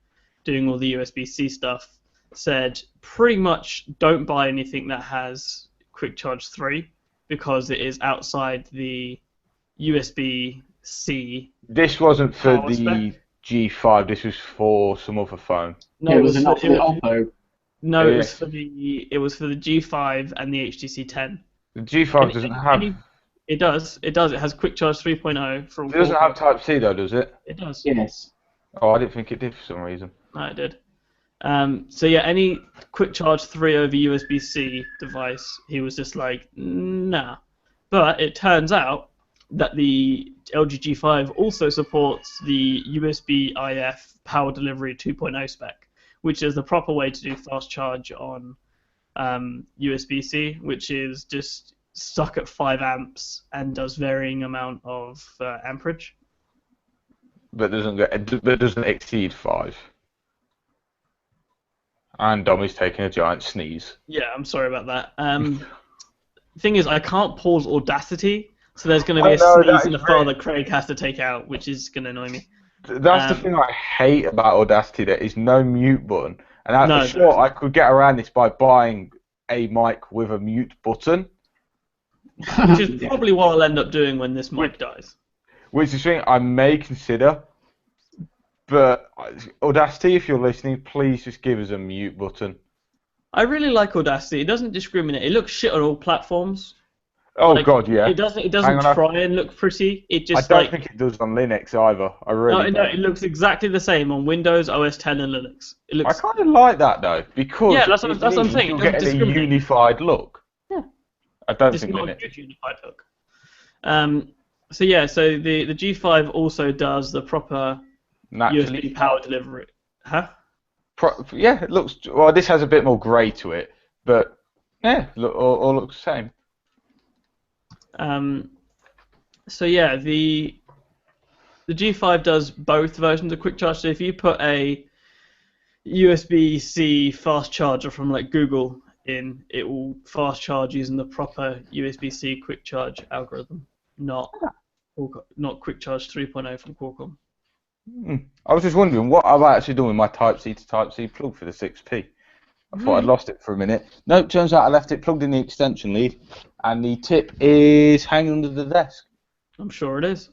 doing all the USB-C stuff, said pretty much don't buy anything that has Quick Charge 3 because it is outside the USB-C. This wasn't for power the spec. G5. This was for some other phone. No, Yeah, it was an Oppo. No, it Yeah. was for the G5 and the HTC 10. The G5 doesn't have. It does. It has Quick Charge 3.0 from. It doesn't have Type C though, does it? It does. Yes. Oh, I didn't think it did for some reason. No, it did. So yeah, any Quick Charge 3 over USB-C device, he was just like, nah. But it turns out that the LG G5 also supports the USB-IF Power Delivery 2.0 spec, which is the proper way to do fast charge on USB-C, which is just stuck at 5 amps and does varying amount of amperage. But doesn't exceed 5. And Dommy's taking a giant sneeze. Yeah, I'm sorry about that. Thing is, I can't pause Audacity, so there's going to be a sneeze and a file that Craig has to take out, which is going to annoy me. That's the thing I hate about Audacity. There is no mute button, and I could get around this by buying a mic with a mute button. Which is probably what I'll end up doing when this mic dies. Which is something I may consider. But Audacity, if you're listening, please just give us a mute button. I really like Audacity. It doesn't discriminate. It looks shit on all platforms. Oh God, yeah. It doesn't try and look pretty. It just I don't think it does on Linux either. I really don't. No, it looks exactly the same on Windows, OS 10, and Linux. It looks. I kind of like that though, because that's what I'm saying. You're It doesn't getting a discriminate. unified look. Yeah. I don't It's think not a Linux. good unified hook. So yeah, so the G5 also does the proper Naturally. USB power delivery. Huh? Yeah, it looks. Well, this has a bit more grey to it, but yeah, all looks the same. So yeah, the G5 does both versions of quick charge. So if you put a USB-C fast charger from like Google in, it will fast charge using the proper USB-C quick charge algorithm, not quick charge 3.0 from Qualcomm. I was just wondering what have I actually done with my Type C to Type C plug for the 6P. I thought I'd lost it for a minute. No, turns out I left it plugged in the extension lead, and the tip is hanging under the desk. I'm sure it is.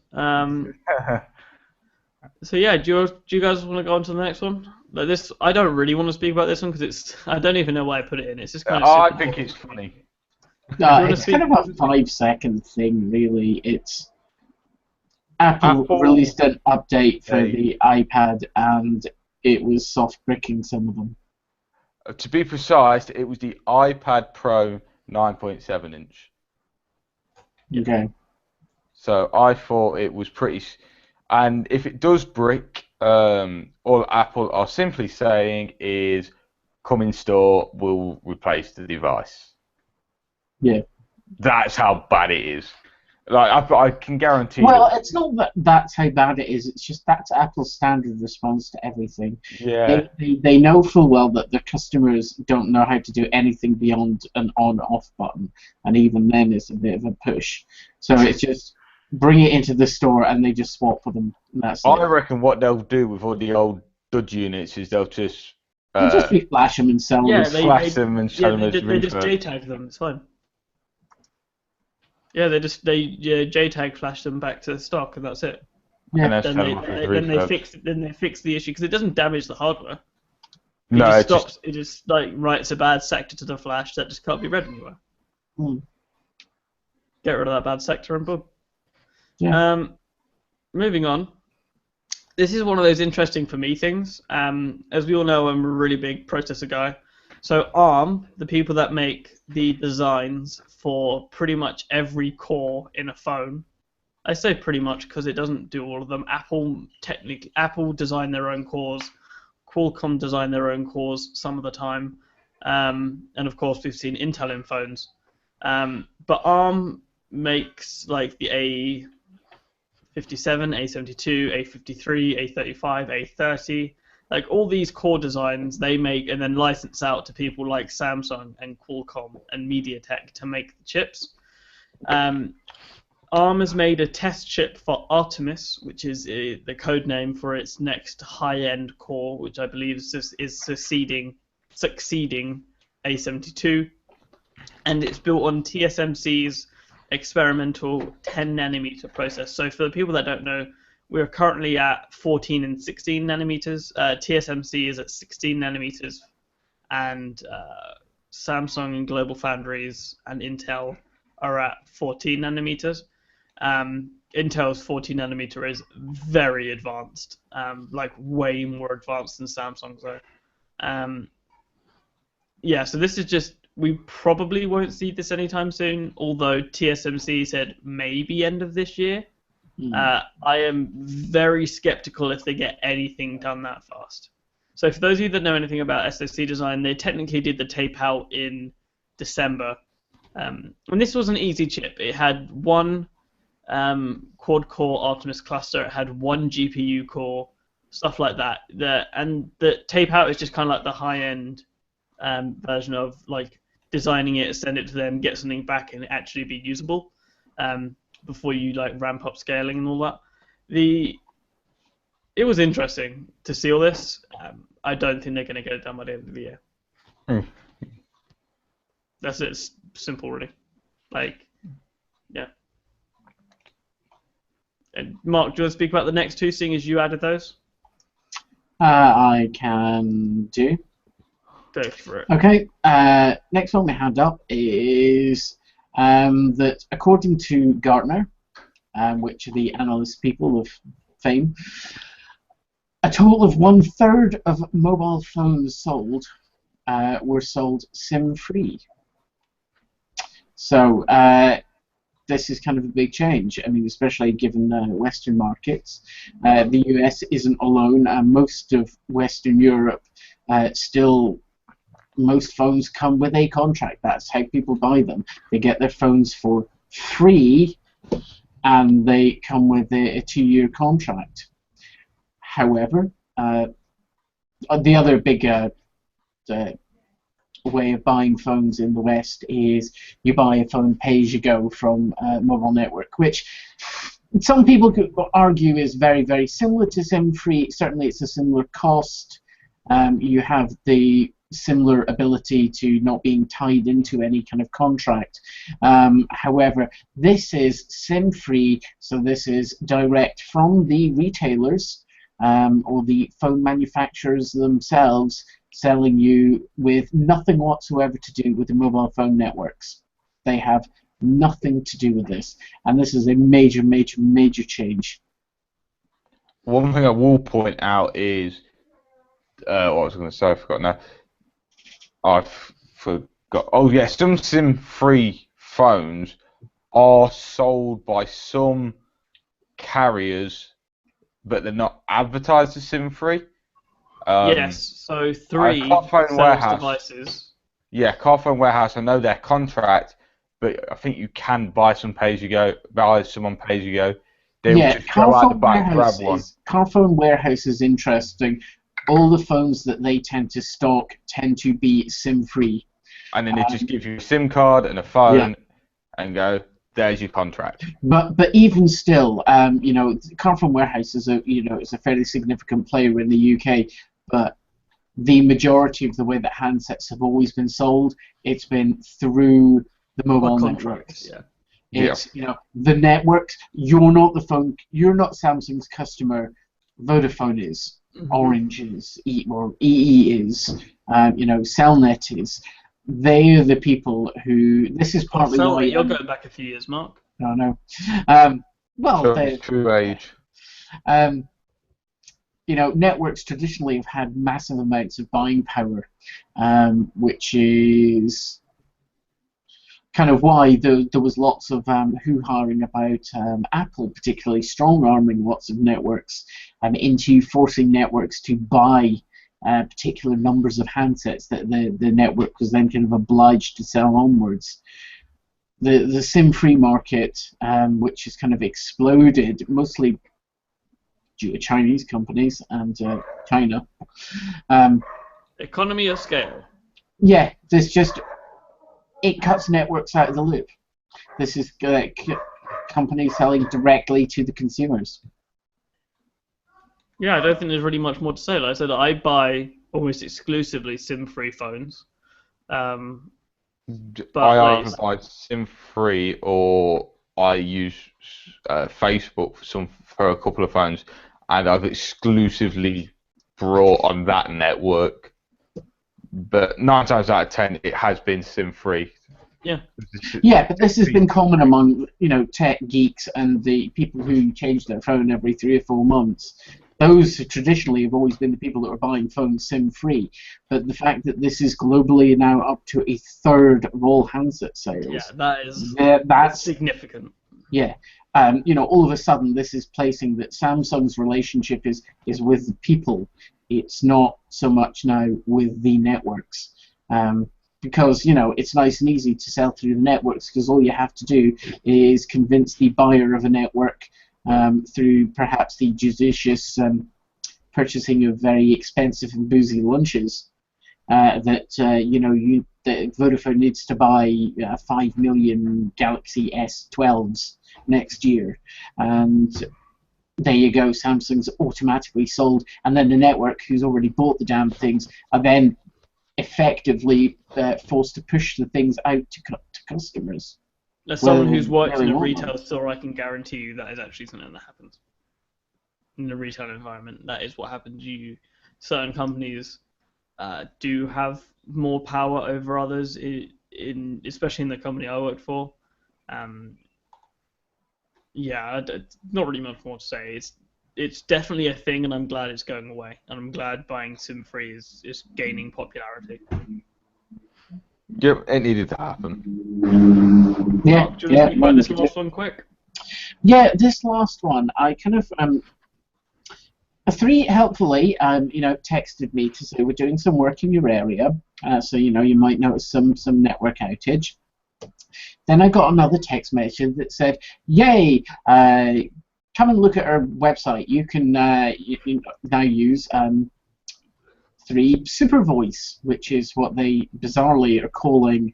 So yeah, do you guys want to go on to the next one? Like this, I don't really want to speak about this one because I don't even know why I put it in. It's just kind of. I think it's funny. It's kind of a 5-second thing, really. It's Apple released an update for the iPad, and it was soft bricking some of them. To be precise, it was the iPad Pro 9.7 inch. Okay. So I thought it was pretty. And if it does brick, all Apple are simply saying is, come in store, we'll replace the device. Yeah. That's how bad it is. Like I can guarantee. Well, it's not that that's how bad it is. It's just that's Apple's standard response to everything. Yeah. They know full well that the customers don't know how to do anything beyond an on-off button, and even then it's a bit of a push. So it's just bring it into the store and they just swap for them. And that's I it. reckon what they'll do with all the old dud units is they'll just They'll just reflash them and sell them. flash them and sell them as they just refurb. JTAG them. It's fine. Yeah, they JTAG flash them back to stock, and that's it. Yeah. And Then they fix the issue because it doesn't damage the hardware. It No, just stops. It just like writes a bad sector to the flash that just can't be read anywhere. Get rid of that bad sector and boom. Yeah. Moving on. This is one of those interesting for me things. As we all know, I'm a really big processor guy. So ARM, the people that make the designs for pretty much every core in a phone, I say pretty much because it doesn't do all of them. Apple design their own cores, Qualcomm design their own cores some of the time, and of course we've seen Intel in phones. But ARM makes like the A57, A72, A53, A35, A30. Like all these core designs they make and then license out to people like Samsung and Qualcomm and MediaTek to make the chips. ARM has made a test chip for Artemis, which is the code name for its next high-end core, which I believe is succeeding A72, and it's built on TSMC's experimental 10 nanometer process. So for the people that don't know, we're currently at 14 and 16 nanometers. TSMC is at 16 nanometers, and Samsung and Global Foundries and Intel are at 14 nanometers. Intel's 14 nanometer is very advanced, like way more advanced than Samsung's. Yeah, so this is just, we probably won't see this anytime soon, although TSMC said maybe end of this year. I am very skeptical if they get anything done that fast. So for those of you that know anything about SoC design, they technically did the tape out in December. And this was an easy chip. It had one quad-core Artemis cluster. It had one GPU core, stuff like that. And the tape out is just kind of like the high-end version of like designing it, send it to them, get something back, and it actually be usable. Before you like ramp up scaling and all that. It was interesting to see all this. I don't think they're going to get it done by the end of the year. That's it. It's simple, really. Like, yeah. And Mark, do you want to speak about the next two, seeing as you added those? I can do. Go for it. Okay. Next one we had up is that according to Gartner, which are the analyst people of fame, a total of 1/3 of mobile phones sold were sold SIM-free. So this is kind of a big change. I mean, especially given Western markets. The US isn't alone, and most of Western Europe still. Most phones come with a contract. That's how people buy them. They get their phones for free, and they come with a 2-year contract. However, the other big way of buying phones in the West is you buy a phone pay-as-you-go from Mobile Network, which some people could argue is very, very similar to SIM-free. Certainly it's a similar cost. You have the similar ability to not being tied into any kind of contract. However, this is SIM-free, so this is direct from the retailers or the phone manufacturers themselves, selling you with nothing whatsoever to do with the mobile phone networks. They have nothing to do with this, and this is a major, major, major change. One thing I will point out is, what I was going to say, I forgot now. I forgot. Oh yeah, some SIM-free phones are sold by some carriers, but they're not advertised as SIM-free. Yes, so 3 Carphone sells Warehouse. devices. Yeah, Carphone Warehouse. I know their contract, but I think you can buy some pay-as-you-go. Buy some on pay-as-you-go. They will just go out the back and grab one. Carphone Warehouse is interesting. All the phones that they tend to stock tend to be SIM-free. And then they just give you a SIM card and a phone, and go, there's your contract. But even still, you know, Carphone Warehouse is a fairly significant player in the UK, but the majority of the way that handsets have always been sold, it's been through the mobile networks. Yeah. It's the networks. You're not the phone. You're not Samsung's customer. Vodafone is. Orange is. EE is. Cellnet is. They are the people who. This is partly why. You're going back a few years, Mark. No. It's true age. Networks traditionally have had massive amounts of buying power, which is kind of why there was lots of hoo-haing about Apple particularly strong-arming lots of networks into forcing networks to buy particular numbers of handsets that the network was then kind of obliged to sell onwards. The SIM-free market, which has kind of exploded, mostly due to Chinese companies and China. Economy of scale. Yeah, it cuts networks out of the loop. This is companies selling directly to the consumers. Yeah, I don't think there's really much more to say. Like I said, I buy almost exclusively SIM-free phones. I either buy SIM-free or I use Facebook for a couple of phones, and I've exclusively brought on that network. But 9 times out of 10, it has been SIM-free. Yeah. Yeah, but this has been common among tech geeks and the people who change their phone every 3 or 4 months. Those traditionally have always been the people that are buying phones SIM-free. But the fact that this is globally now up to a third of all handset sales. Yeah, that's significant. Yeah. All of a sudden, this is placing that Samsung's relationship is with the people. It's not so much now with the networks. Because, it's nice and easy to sell through the networks because all you have to do is convince the buyer of a network through perhaps the judicious purchasing of very expensive and boozy lunches that Vodafone needs to buy 5 million Galaxy S12s next year, and there you go, Samsung's automatically sold, and then the network, who's already bought the damn things, are then effectively forced to push the things out to customers. As someone who's worked in a retail store, I can guarantee you that is actually something that happens. In the retail environment, that is what happens. Certain companies do have more power over others, especially in the company I worked for. Not really much more to say. It's definitely a thing, and I'm glad it's going away. And I'm glad buying SIM-free is gaining popularity. Yep, it needed to happen. Yeah, Mark, do you want to speak about this last one quick? Yeah, this last one, I kind of Three helpfully, texted me to say we're doing some work in your area, so you might notice some network outage. Then I got another text message that said, "Yay! Come and look at our website. You can you now use 3 Super Voice, which is what they bizarrely are calling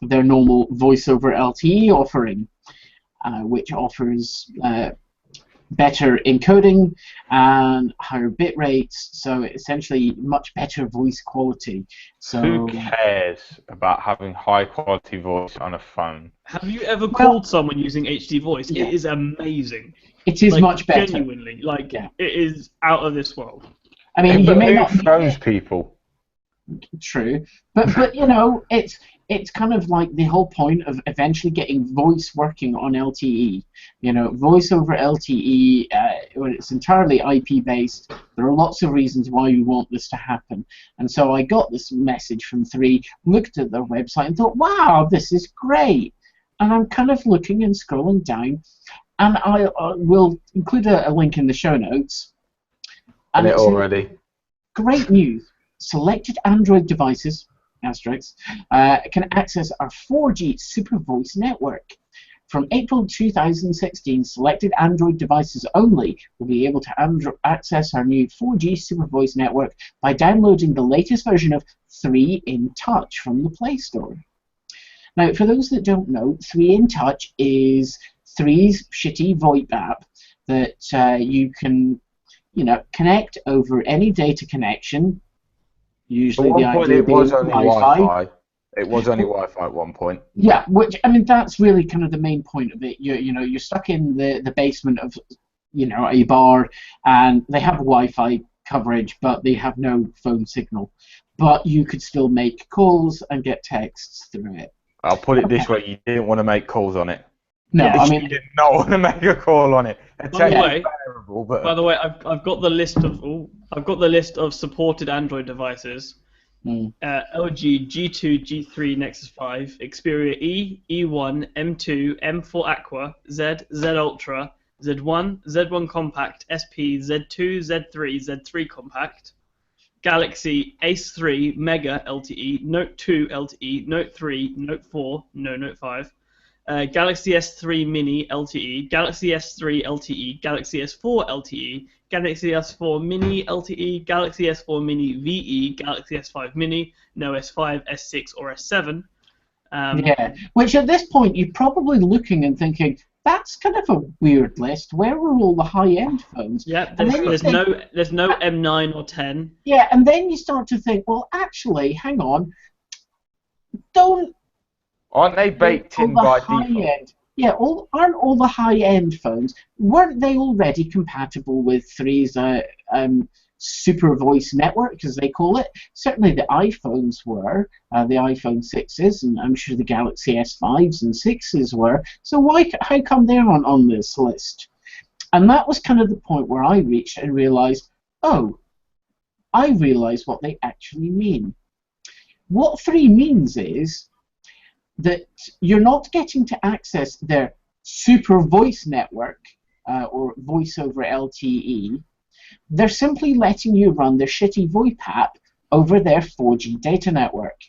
their normal voice over LTE offering, which offers better encoding and higher bit rates, so essentially much better voice quality." So who cares about having high quality voice on a phone? Have you ever called someone using HD voice? Yeah. It is amazing. It is much better. Genuinely, it is out of this world. I mean, you may not phones people. True, but it's kind of like the whole point of eventually getting voice working on LTE. Voice over LTE, when it's entirely IP based, there are lots of reasons why you want this to happen. And so I got this message from 3, looked at their website and thought, wow, this is great. And I'm kind of looking and scrolling down, and I will include a link in the show notes. And it already. Great news. Selected Android devices, asterisks, can access our 4G Super Voice network. From April 2016, selected Android devices only will be able to access our new 4G Super Voice network by downloading the latest version of 3 in Touch from the Play Store. Now, for those that don't know, 3 in Touch is 3's shitty VoIP app that you can, connect over any data connection. Usually, at one point it was only Wi-Fi. It was only Wi-Fi at one point. Yeah, that's really kind of the main point of it. You're stuck in the basement of, a bar, and they have Wi-Fi coverage, but they have no phone signal. But you could still make calls and get texts through it. I'll put it this way: you didn't want to make calls on it. No, you did not want to make a call on it. By the way, I've got the list of supported Android devices. LG G2, G3, Nexus 5, Xperia E, E1, M2, M4 Aqua, Z, Z Ultra, Z1, Z1 Compact, SP, Z2, Z3, Z3 Compact, Galaxy Ace 3 Mega LTE, Note 2 LTE, Note 3, Note 4, no Note 5. Galaxy S3 Mini LTE, Galaxy S3 LTE, Galaxy S4 LTE, Galaxy S4 Mini LTE, Galaxy S4 Mini VE, Galaxy S5 Mini, no S5, S6, or S7. Which at this point you're probably looking and thinking, that's kind of a weird list. Where are all the high-end phones? Yeah, there's no M9 or 10. Yeah, and then you start to think, well, actually, hang on, aren't they baked in by default? Yeah, aren't all the high-end phones, weren't they already compatible with 3's Super Voice network, as they call it? Certainly the iPhones were, the iPhone 6s, and I'm sure the Galaxy S5s and 6s were. So how come they're on this list? And that was kind of the point where I reached and realized, I realize what they actually mean. What 3 means is that you're not getting to access their Super Voice network or Voice over LTE. They're simply letting you run their shitty VoIP app over their 4G data network,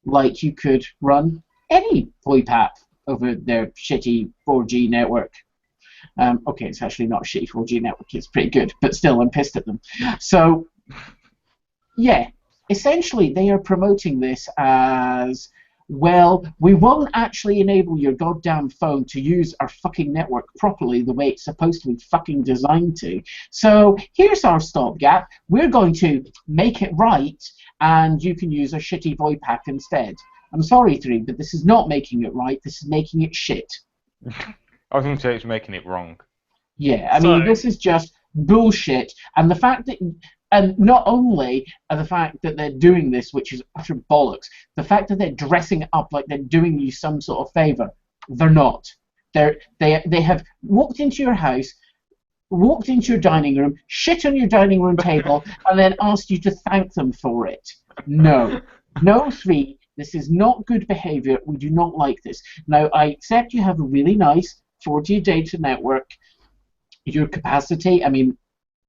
like you could run any VoIP app over their shitty 4G network. Okay, it's actually not a shitty 4G network, it's pretty good, but still, I'm pissed at them. So, yeah, essentially they are promoting this as, well, we won't actually enable your goddamn phone to use our fucking network properly the way it's supposed to be fucking designed to. So here's our stopgap. We're going to make it right, and you can use a shitty VoIP app instead. I'm sorry, 3, but this is not making it right. This is making it shit. I was going to say it's making it wrong. Yeah, I mean, this is just bullshit. And the fact that... And not only the fact that they're doing this, which is utter bollocks, the fact that they're dressing it up like they're doing you some sort of favour, they're not. They have walked into your house, walked into your dining room, shit on your dining room table, and then asked you to thank them for it. No. No, 3. This is not good behavior. We do not like this. Now, I accept you have a really nice 4G data network. Your capacity, I mean,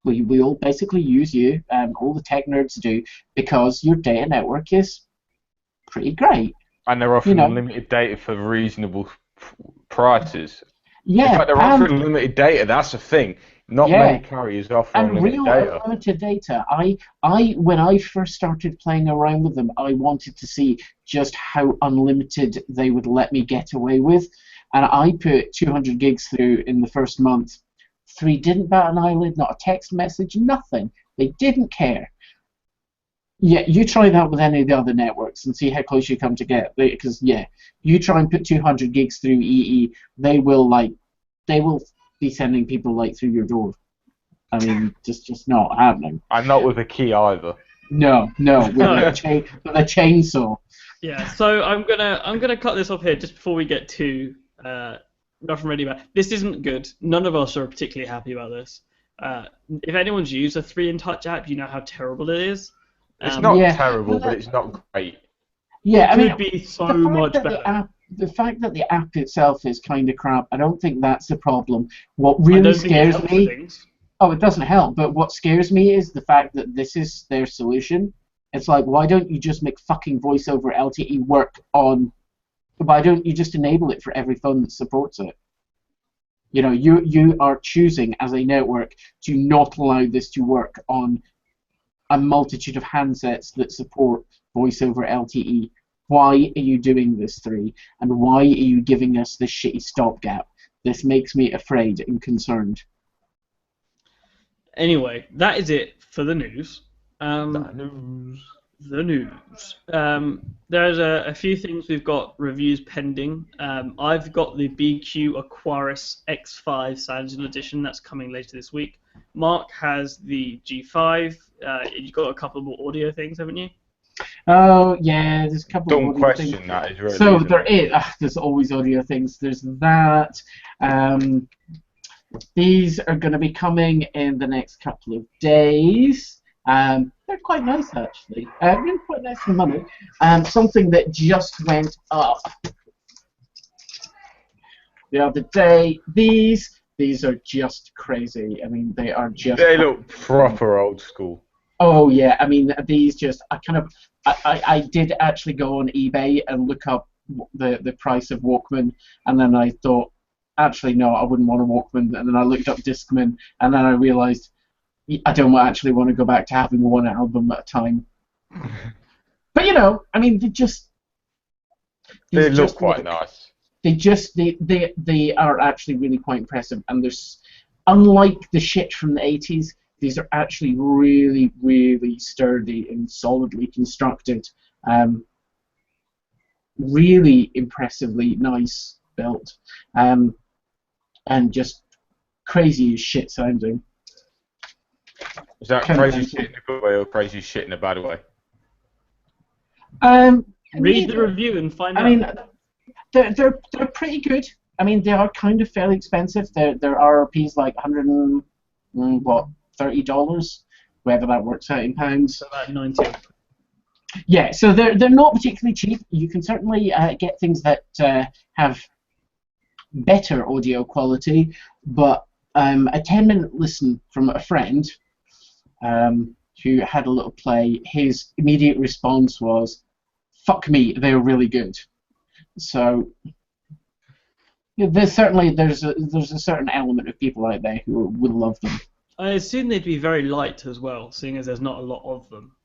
we all basically use you, all the tech nerds do, because your data network is pretty great. And they're You offering know, unlimited data for reasonable prices. In yeah, fact, they're offering unlimited data. That's the thing. Not many yeah, carriers offer and unlimited real data. unlimited data. When I first started playing around with them, I wanted to see just how unlimited they would let me get away with, and I put 200 gigs through in the first month. 3 didn't bat an eyelid, not a text message, nothing. They didn't care. Yeah, you try that with any of the other networks and see how close you come to get. Because you try and put 200 gigs through EE, they will be sending people like through your door. I mean, just not happening. And not with a key either. No, with a chainsaw. Yeah, so I'm gonna cut this off here just before we get to nothing really bad. This isn't good. None of us are particularly happy about this. If anyone's used a 3InTouch app, you know how terrible it is. It's not Yeah, terrible, well, but it's not great. Yeah, I mean, Could be so the fact much that better. the fact that the app itself is kind of crap, I don't think that's the problem. What I really don't think it scares helps me, things. oh, it doesn't help, but what scares me is the fact that this is their solution. It's like, why don't you just make fucking voice over LTE work on? Why don't you just enable it for every phone that supports it? You know, you are choosing as a network to not allow this to work on a multitude of handsets that support voice over LTE. Why are you doing this, 3? And why are you giving us this shitty stopgap? This makes me afraid and concerned. Anyway, that is it for the news. News. The news. There's a few things we've got reviews pending. I've got the BQ Aquarius X5 Cyanogen Edition that's coming later this week. Mark has the G5. You've got a couple more audio things, haven't you? Oh yeah, there's a couple of Dumb audio question things. that is really. So Isn't there it? is. There's always audio things. There's that. These are going to be coming in the next couple of days. They're quite nice actually. Really quite nice for money. Something that just went up the other day. These are just crazy. I mean, they are just. They look proper old school. Oh yeah, I mean these just. I did actually go on eBay and look up the price of Walkman, and then I thought, actually no, I wouldn't want a Walkman, and then I looked up Discman, and then I realized I don't actually want to go back to having one album at a time. But you know, I mean, They these look just quite look. nice. They are actually really quite impressive, and there's unlike the shit from the 80s, these are actually really, really sturdy and solidly constructed. Really impressively nice built, and just crazy as shit sounding. Is that Kind of crazy mental. shit in a good way or crazy shit in a bad way? Read the Neither. review and find I out. mean, they're pretty good. I mean, they are kind of fairly expensive. Their RRP's like $30, whatever that works out in pounds. So about 90. Yeah, so they're not particularly cheap. You can certainly get things that have better audio quality, but a 10-minute listen from a friend who had a little play, his immediate response was, "Fuck me, they're really good." So yeah, there's a certain element of people out there who will love them. I assume they'd be very light as well, seeing as there's not a lot of them.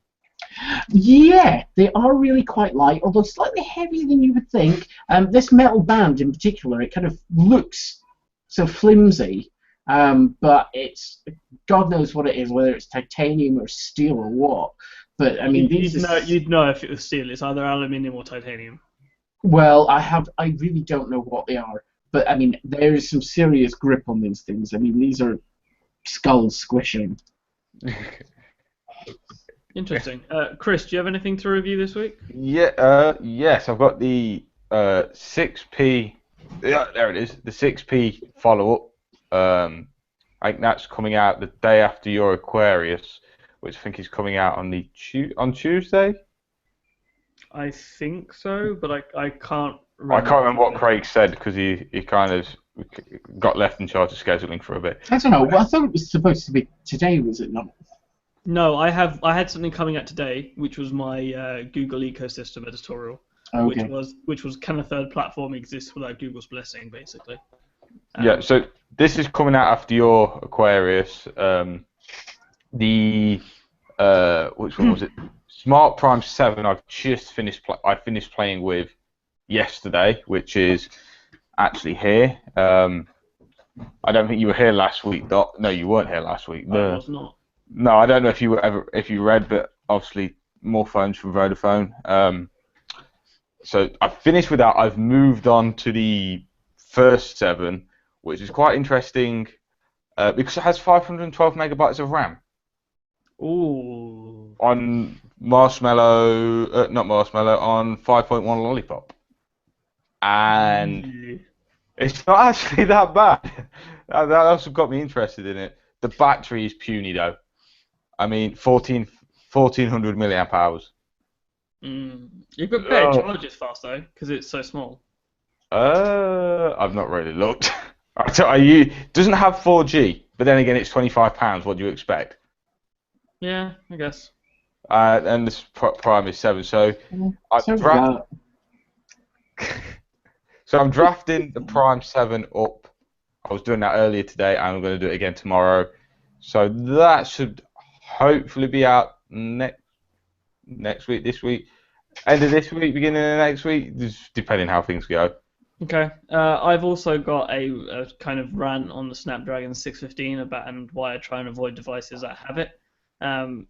Yeah, they are really quite light, although slightly heavier than you would think. This metal band in particular, it kind of looks so flimsy, but it's God knows what it is, whether it's titanium or steel or what. But I mean, You'd know if it was steel. It's either aluminium or titanium. Well, I really don't know what they are, but I mean, there is some serious grip on these things. I mean, these are skull squishing. Interesting. Chris, do you have anything to review this week? Yeah. Yes, I've got the 6p. Yeah, there it is. The 6p follow-up. I think that's coming out the day after your Aquarius, which I think is coming out on on Tuesday. I think so, but I can't I remember. can't remember what Craig said because he kind of got left in charge of scheduling for a bit. I don't know. Well, I thought it was supposed to be today, was it not? No, I had something coming out today, which was my Google ecosystem editorial, Okay. which was can a third platform exist without Google's blessing, basically. Yeah, so this is coming out after your Aquarius. The which one was it? Smart Prime 7. I've just finished. I finished playing with yesterday, which is actually here. I don't think you were here last week, Doc. No, you weren't here last week. I was not. No, I don't know if you read, but obviously more phones from Vodafone. So I've finished with that. I've moved on to the first 7, which is quite interesting because it has 512 megabytes of RAM. Ooh. On Marshmallow, not Marshmallow, on 5.1 Lollipop. And it's not actually that bad. That also got me interested in it. The battery is puny though. I mean, 1400 milliamp hours. You could better charge it fast though, because it's so small. I've not really looked. Doesn't have 4G, but then again, it's £25. What do you expect? Yeah, I guess. And this Prime is 7, so I'm drafting the Prime 7 up. I was doing that earlier today, and I'm going to do it again tomorrow. So that should hopefully be out next week, this week, end of this week, beginning of next week, just depending how things go. Okay. I've also got a kind of rant on the Snapdragon 615 about and why I try and avoid devices that have it. I'm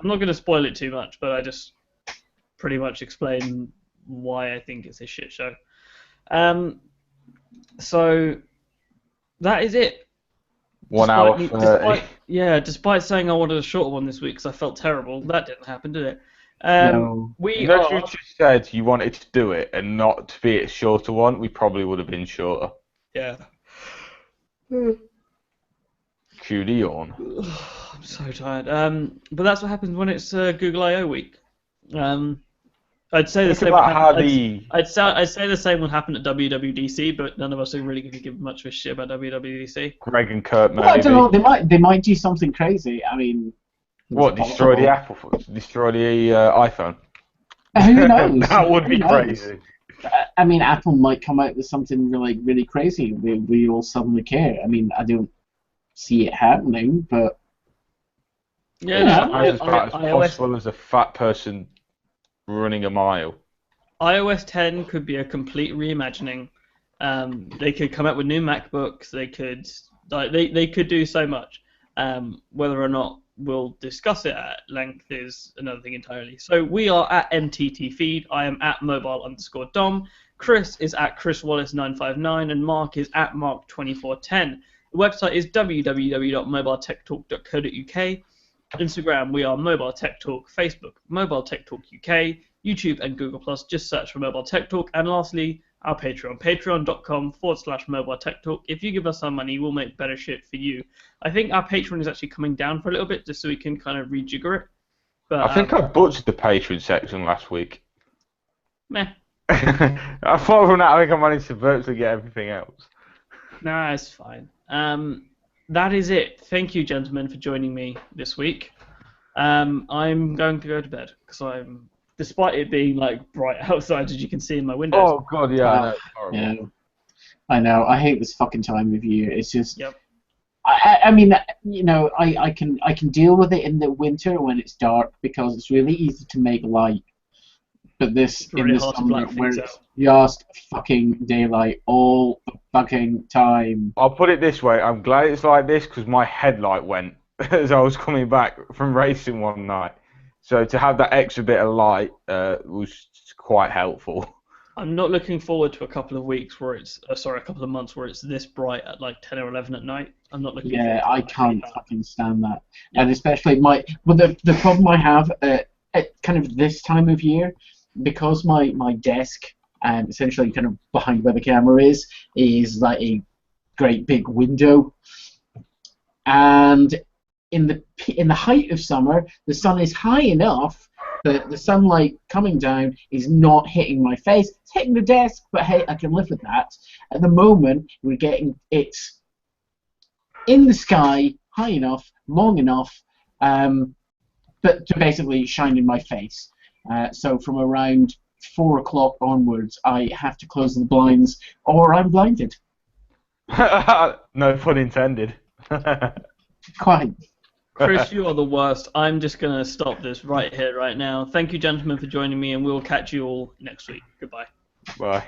not going to spoil it too much, but I just pretty much explain why I think it's a shit show. So that is it. 1 hour 30. Despite saying I wanted a shorter one this week because I felt terrible, that didn't happen, did it? No. You just said you wanted to do it and not to be a shorter one, we probably would have been shorter. Yeah. Cue the yawn. I'm so tired. But that's what happens when it's Google I/O week. I'd say the same. I'd say the same would happen at WWDC, but none of us are really going to give much of a shit about WWDC. Greg and Kurt, maybe. Well, I don't know. They might do something crazy. I mean. What, destroy the iPhone? Who knows? That would be crazy. I mean, Apple might come out with something really crazy. We all suddenly care. I mean, I don't see it happening, but yeah, as possible as a fat person running a mile. iOS 10 could be a complete reimagining. They could come out with new MacBooks. They could do so much. Whether or not we'll discuss it at length is another thing entirely. So we are at MTT Feed. I am at mobile_dom. Chris is at ChrisWallace959 and Mark is at Mark2410. The website is www.mobiletechtalk.co.uk. Instagram, we are MobileTechTalk. Facebook, MobileTechTalk UK. YouTube and Google+, just search for MobileTechTalk. And lastly, our Patreon, patreon.com/MobileTechTalk. If you give us some money, we'll make better shit for you. I think our Patreon is actually coming down for a little bit, just so we can kind of rejigger it. But I think I butchered the Patreon section last week. Meh. Apart from that, I think I managed to virtually get everything else. Nah, it's fine. That is it. Thank you, gentlemen, for joining me this week. I'm going to go to bed because despite it being like bright outside, as you can see in my windows. Oh god, yeah, I know. Yeah, I know. I hate this fucking time of year. It's just. Yep. I mean, you know, I can deal with it in the winter when it's dark because it's really easy to make light. But in the summer where it's just fucking daylight all the fucking time. I'll put it this way: I'm glad it's like this because my headlight went as I was coming back from racing one night. So to have that extra bit of light was quite helpful. I'm not looking forward to a couple of weeks where it's a couple of months where it's this bright at like 10 or 11 at night. I'm not looking. Yeah, I can't fucking stand that. Yeah. And especially the problem I have at kind of this time of year, because my desk essentially kind of behind where the camera is like a great big window, and in the height of summer, the sun is high enough The sunlight coming down is not hitting my face. It's hitting the desk, but hey, I can live with that. At the moment, we're getting it in the sky, high enough, long enough, but to basically shine in my face. So from around 4 o'clock onwards, I have to close the blinds, or I'm blinded. No pun intended. Quite. Chris, you are the worst. I'm just going to stop this right here, right now. Thank you, gentlemen, for joining me, and we'll catch you all next week. Goodbye. Bye.